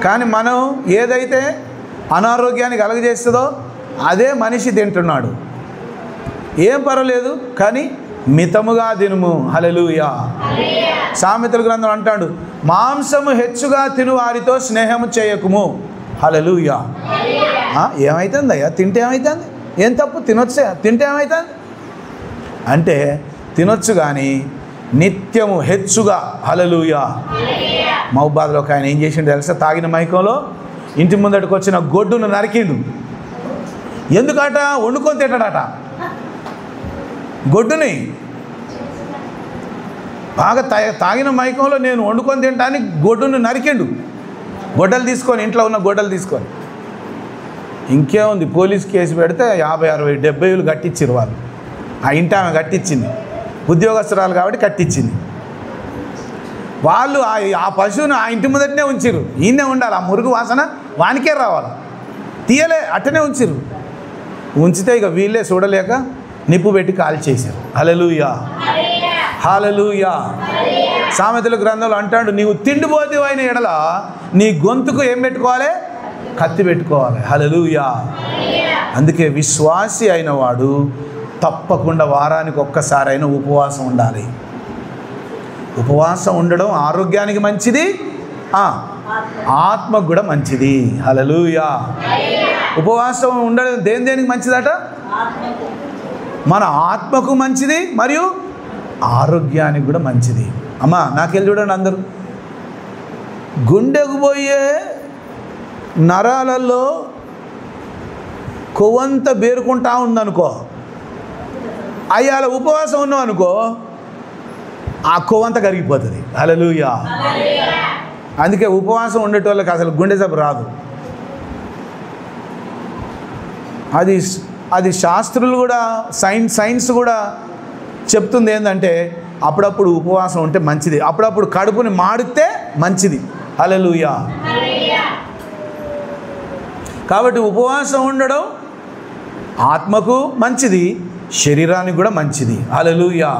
కానీ మనం ఏదైతే అనారోగ్యాన్ని కలగజేస్తుందో అదే మనిషి తింటున్నాడు. ఏం పర్వాలేదు కానీ మితముగా తినుము. హల్లెలూయా. సామెతల గ్రంథం అంటాడు, మాంసము హెచ్చుగా తిను వారితో స్నేహము చేయకుము. హల్లెలూయా. ఏమవుతుందయ్యా తింటే? ఏమవుతుంది? ఏం తప్పు? తినొచ్చా? తింటే ఏమవుతుంది అంటే తినొచ్చు కానీ నిత్యము హెచ్చుగా. హల్లెలూయా. మహబాద్లో ఒక ఆయన ఏం చేసిండు తెలుసా? తాగిన మైకంలో ఇంటి ముందటికి వచ్చిన గొడ్డును నరికిండు. ఎందుకట? వండుకొని తింటాడట గొడ్డుని. బాగా తాగిన మైకంలో నేను వండుకొని తింటానికి గొడ్డును నరికిండు. గొడ్డలు తీసుకొని, ఇంట్లో ఉన్న గొడ్డలు తీసుకొని. ఇంకేముంది, పోలీస్ కేసు పెడితే 50, 60, 70 కట్టించారు వాళ్ళు. ఆ ఇంటి ఆమె కట్టించింది, ఉద్యోగస్తురాలు కాబట్టి కట్టించింది. వాళ్ళు ఆ పశువును ఆ ఇంటి ముందటనే ఉంచిరు. ఈయనే ఉండాలి, ఆ మురుగు వాసన వానికే రావాలి. తీయలే, అట్టనే ఉంచిరు. ఉంచితే ఇక వీళ్ళే చూడలేక నిప్పు పెట్టి కాల్ చేశారు. హల్లెలూయా, హల్లెలూయా. సామెతల గ్రంథంలో అంటాడు, నీవు తిండిపోతే అయిన ఎడల నీ గొంతుకు ఏం పెట్టుకోవాలి? కత్తి పెట్టుకోవాలి. హల్లెలూయా. అందుకే విశ్వాసి అయిన వాడు తప్పకుండా వారానికి ఒక్కసారైనా ఉపవాసం ఉండాలి. ఉపవాసం ఉండడం ఆరోగ్యానికి మంచిది, ఆత్మకు కూడా మంచిది. హల్లెలూయా. ఉపవాసం ఉండడం దేనికి మంచిదట? మన ఆత్మకు మంచిది మరియు ఆరోగ్యానికి కూడా మంచిది. అమ్మా నాకెళ్ళి చూడండి, అందరూ గుండెకు పోయే నరాలలో కొవ్వంత బేరుకుంటా ఉందనుకో, అయ్యాల ఉపవాసం ఉన్నాం అనుకో, ఆ కొవ్వంతా కరిగిపోతుంది. హల్లెలూయా. అందుకే ఉపవాసం ఉండేటోళ్ళకి అసలు గుండె జబ్బు రాదు. అది శాస్త్రులు కూడా సైన్స్ కూడా చెప్తుంది ఏంటంటే అప్పుడప్పుడు ఉపవాసం ఉంటే మంచిది, అప్పుడప్పుడు కడుపుని మాడితే మంచిది. హల్లెలూయా. కాబట్టి ఉపవాసం ఉండడం ఆత్మకు మంచిది, శరీరానికి కూడా మంచిది. హల్లెలూయా.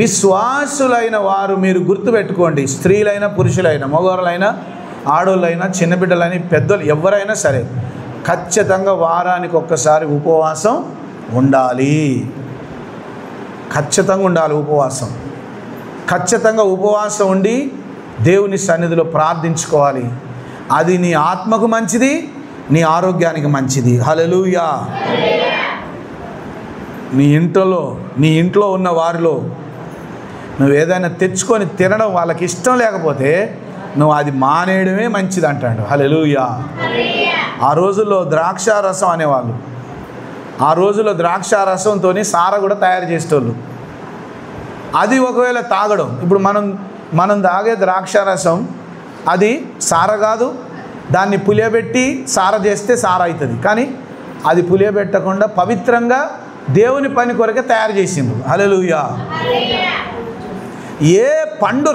విశ్వాసులైన వారు మీరు గుర్తుపెట్టుకోండి, స్త్రీలైనా పురుషులైనా మగవాళ్ళైనా ఆడోళ్ళైనా చిన్నబిడ్డలైనా పెద్దలు ఎవరైనా సరే ఖచ్చితంగా వారానికి ఒక్కసారి ఉపవాసం ఉండాలి. ఖచ్చితంగా ఉండాలి ఉపవాసం. ఖచ్చితంగా ఉపవాసం ఉండి దేవుని సన్నిధిలో ప్రార్థించుకోవాలి. అది నీ ఆత్మకు మంచిది, నీ ఆరోగ్యానికి మంచిది. హల్లెలూయా. నీ ఇంట్లో ఉన్న వారిలో నువ్వు ఏదైనా తెచ్చుకొని తినడం వాళ్ళకి ఇష్టం లేకపోతే నువ్వు అది మానేయడమే మంచిది అంటాడు. హల్లెలూయా. ఆ రోజుల్లో ద్రాక్షారసం అనేవాళ్ళు. ఆ రోజుల్లో ద్రాక్షారసంతో సార కూడా తయారు చేసేటోళ్ళు. అది ఒకవేళ తాగడం, ఇప్పుడు మనం తాగే ద్రాక్షారసం అది సార కాదు, దాన్ని పులియబెట్టి సార చేస్తే సార అవుతుంది. కానీ అది పులియబెట్టకుండా పవిత్రంగా దేవుని పని కొరకే తయారు చేసిండ్రు. హల్లెలూయా. ఏ పండు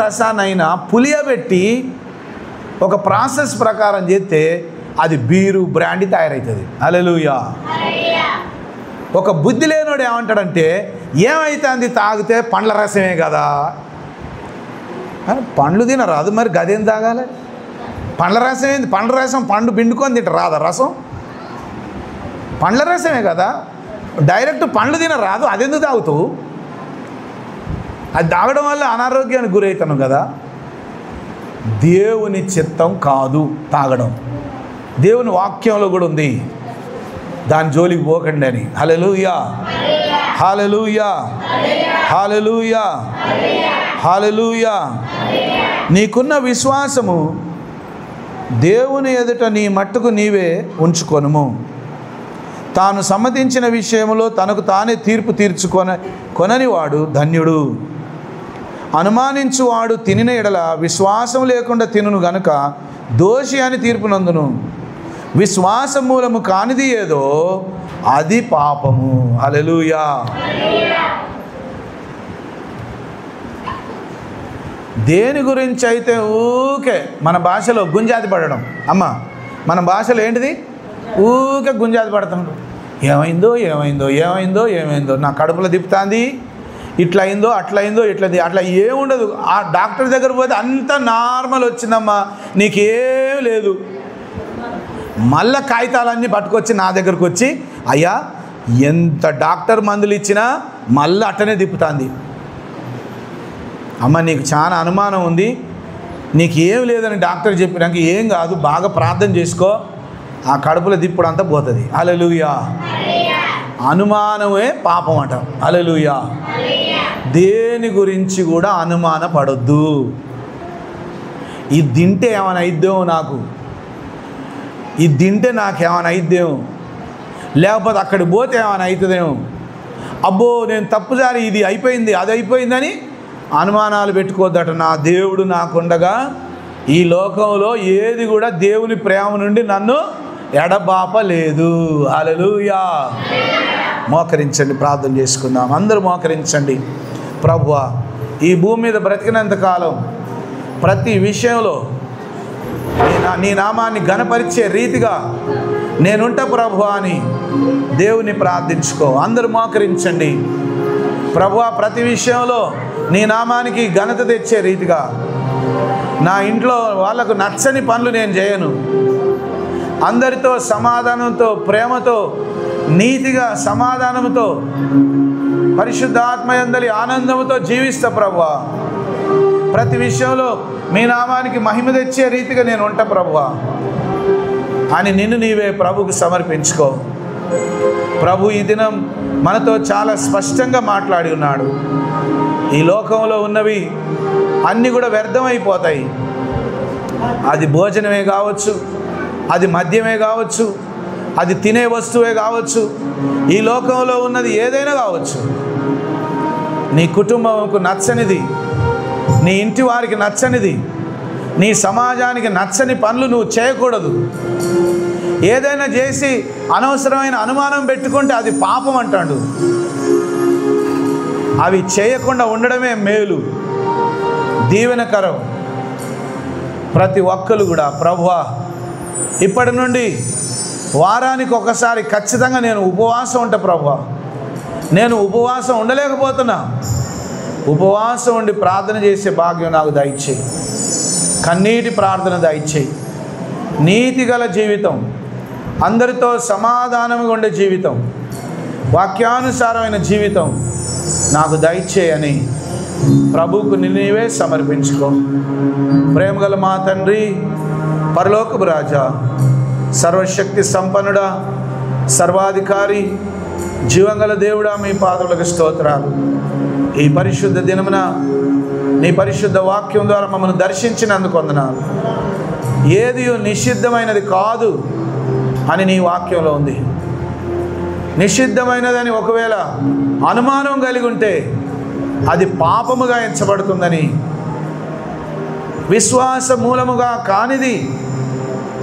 రసాన్నైనా పులియబెట్టి ఒక ప్రాసెస్ ప్రకారం చేస్తే అది బీరు బ్రాండీ తయారవుతుంది. హల్లెలూయా. ఒక బుద్ధి లేనోడు ఏమంటాడంటే ఏమైతుంది తాగితే పండ్ల రసమే కదా, పండ్లు తినరాదు మరి గదేం తాగాలి? పండ్ల రసం ఏంది? పండ్ల రసం పండు పిండుకొని తింట రాదా రసం? పండ్ల రసమే కదా, డైరెక్ట్ పండ్లు తినరాదు, అదెందుకు తాగుతావు? అది తాగడం వల్ల అనారోగ్యానికి గురవుతాను కదా. దేవుని చిత్తం కాదు తాగడం, దేవుని వాక్యంలో కూడా ఉంది, దాని జోలికి పోకండి అని. హల్లెలూయా. హల్లెలూయా. హల్లెలూయా. హల్లెలూయా. నీకున్న విశ్వాసము దేవుని ఎదుట నీ మట్టుకు నీవే ఉంచుకొనుము. తాను సమ్మతించిన విషయంలో తనకు తానే తీర్పు కొనని వాడు ధన్యుడు. అనుమానించువాడు తినిన ఎడల విశ్వాసం లేకుండా తినును గనుక దోషి అని తీర్పు నందును. విశ్వాసం మూలము కానిది ఏదో అది పాపము. హల్లెలూయా. దేని గురించి అయితే ఊకే మన భాషలో గుంజాతి పడడం, అమ్మ మన భాషలో ఏంటిది? ఊకే గుంజాతి పడుతున్నాడు. ఏమైందో ఏమైందో ఏమైందో ఏమైందో, నా కడుపులో తిప్పుతుంది, ఇట్లయిందో అట్లయిందో ఇట్లది, అట్లా ఏముండదు. ఆ డాక్టర్ దగ్గర పోతే అంత నార్మల్ వచ్చిందమ్మా, నీకేం లేదు. మళ్ళీ కాగితాలన్నీ పట్టుకొచ్చి నా దగ్గరకు వచ్చి అయ్యా ఎంత డాక్టర్ మందులు ఇచ్చినా మళ్ళీ అట్టనే తిప్పుతుంది. అమ్మ నీకు చాలా అనుమానం ఉంది, నీకు ఏం లేదని డాక్టర్ చెప్పినాక ఏం కాదు, బాగా ప్రార్థన చేసుకో, ఆ కడుపులో దిప్పుడు అంతా పోతుంది. హల్లెలూయా. అనుమానమే పాపం అంట. హల్లెలూయా. దేని గురించి కూడా అనుమాన పడొద్దు. ఇది తింటే ఏమైనా అయిద్దేమో, నాకు ఇది తింటే నాకేమైనా అయిద్దేమో, లేకపోతే అక్కడికి పోతే ఏమైనా అవుతుందేమో, అబ్బో నేను తప్పుదారి ఇది అయిపోయింది అది అయిపోయిందని అనుమానాలు పెట్టుకోద్దట. నా దేవుడు నాకుండగా ఈ లోకంలో ఏది కూడా దేవుని ప్రేమ నుండి నన్ను ఎడబాపలేదు. హల్లెలూయా. మోకరించండి, ప్రార్థన చేసుకుందాం. అందరూ మోకరించండి. ప్రభువా, ఈ భూమి మీద బ్రతికినంతకాలం ప్రతి విషయంలో నీ నామాన్ని ఘనపరిచే రీతిగా నేనుంటా ప్రభువా అని దేవుని ప్రార్థించుకో. అందరూ మోకరించండి. ప్రభువా, ప్రతి విషయంలో నీ నామానికి ఘనత తెచ్చే రీతిగా నా ఇంట్లో వాళ్ళకు నచ్చని పనులు నేను చేయను. అందరితో సమాధానంతో, ప్రేమతో, నీతిగా, సమాధానంతో, పరిశుద్ధాత్మయందలి ఆనందంతో జీవిస్తా ప్రభువా. ప్రతి విషయంలో మీ నామానికి మహిమ తెచ్చే రీతిగా నేను ఉంటా ప్రభువా అని నిన్ను నీవే ప్రభువుకు సమర్పించుకో. ప్రభు ఈ దినం మనతో చాలా స్పష్టంగా మాట్లాడి ఉన్నాడు. ఈ లోకంలో ఉన్నవి అన్నీ కూడా వ్యర్థమైపోతాయి. అది భోజనమే కావచ్చు, అది మద్యమే కావచ్చు, అది తినే వస్తువే కావచ్చు, ఈ లోకంలో ఉన్నది ఏదైనా కావచ్చు. నీ కుటుంబంకు నచ్చనిది, నీ ఇంటి వారికి నచ్చనిది, నీ సమాజానికి నచ్చని పనులు నువ్వు చేయకూడదు. ఏదైనా చేసి అనవసరమైన అనుమానం పెట్టుకుంటే అది పాపం అంటాడు. అవి చేయకుండా ఉండడమే మేలు, దీవెనకరం. ప్రతి ఒక్కరు కూడా ప్రభువా ఇప్పటి నుండి వారానికి ఒకసారి ఖచ్చితంగా నేను ఉపవాసం ఉంటా ప్రభువా. నేను ఉపవాసం ఉండలేకపోతున్నా, ఉపవాసం ఉండి ప్రార్థన చేసే భాగ్యం నాకు దయచేయి. కన్నీటి ప్రార్థన దయచేయి. నీతిగల జీవితం, అందరితో సమాధానంగా ఉండే జీవితం, వాక్యానుసారమైన జీవితం నాకు దయచేయని ప్రభువుకు నీవే సమర్పించుకో. ప్రేమగల మా తండ్రి, పరలోకపు రాజా, సర్వశక్తి సంపన్నుడా, సర్వాధికారి, జీవంగల దేవుడా, మీ పాదములకు స్తోత్రాలు. ఈ పరిశుద్ధ దినమున నీ పరిశుద్ధ వాక్యం ద్వారా మమ్మల్ని దర్శించినందుకు వందనాలు. ఏది నిషిద్ధమైనది కాదు అని నీ వాక్యంలో ఉంది. నిషిద్ధమైనదని ఒకవేళ అనుమానం కలిగి ఉంటే అది పాపముగా ఎంచబడుతుందని, విశ్వాస మూలముగా కానిది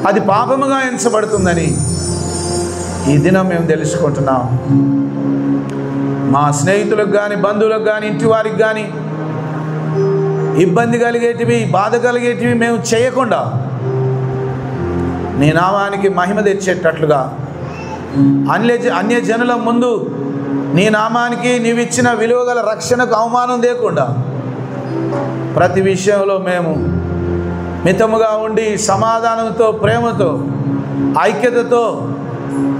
అది పాపముగా ఎంచబడుతుందని ఈ దినం మేము తెలుసుకుంటున్నాం. మా స్నేహితులకు కానీ, బంధువులకు కానీ, ఇంటి వారికి కానీ ఇబ్బంది కలిగేటివి, బాధ కలిగేటివి మేము చేయకుండా నీ నామానికి మహిమ తెచ్చేటట్లుగా, అన్య జనుల ముందు నీ నామానికి నీవిచ్చిన విలువగల రక్షణకు అవమానం లేకుండా ప్రతి విషయంలో మేము మితముగా ఉండి సమాధానంతో, ప్రేమతో, ఐక్యతతో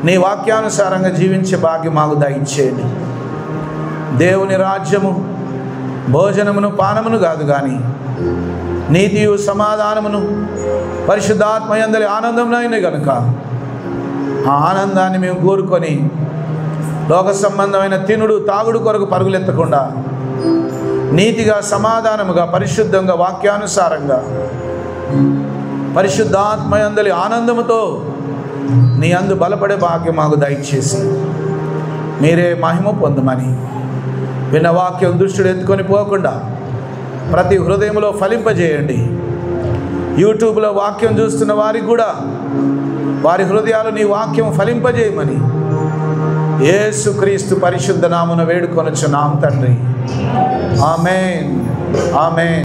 నీ వాక్యానుసారంగా జీవించే భాగ్యం మాకు దయచేయండి. దేవుని రాజ్యము భోజనమును పానమును కాదు కానీ నీతియు సమాధానమును పరిశుద్ధాత్మయందలి ఆనందమునైన కనుక ఆ ఆనందాన్ని మేము కోరుకొని లోక సంబంధమైన తినుడు తాగుడు కొరకు పరుగులెత్తకుండా నీతిగా, సమాధానముగా, పరిశుద్ధంగా, వాక్యానుసారంగా పరిశుద్ధాత్మయందలి ఆనందముతో నీ అందు బలపడే భాగ్యం మాకు దయచేసి మీరే మహిమ పొందమని విన్న వాక్యం దుష్టుడు ఎత్తుకొని పోకుండా ప్రతి హృదయంలో ఫలింపజేయండి. యూట్యూబ్లో వాక్యం చూస్తున్న వారికి కూడా వారి హృదయాలు నీ వాక్యం ఫలింపజేయమని యేసుక్రీస్తు పరిశుద్ధ నామమున వేడుకొనుచున్నాం తండ్రి. ఆమేన్, ఆమేన్.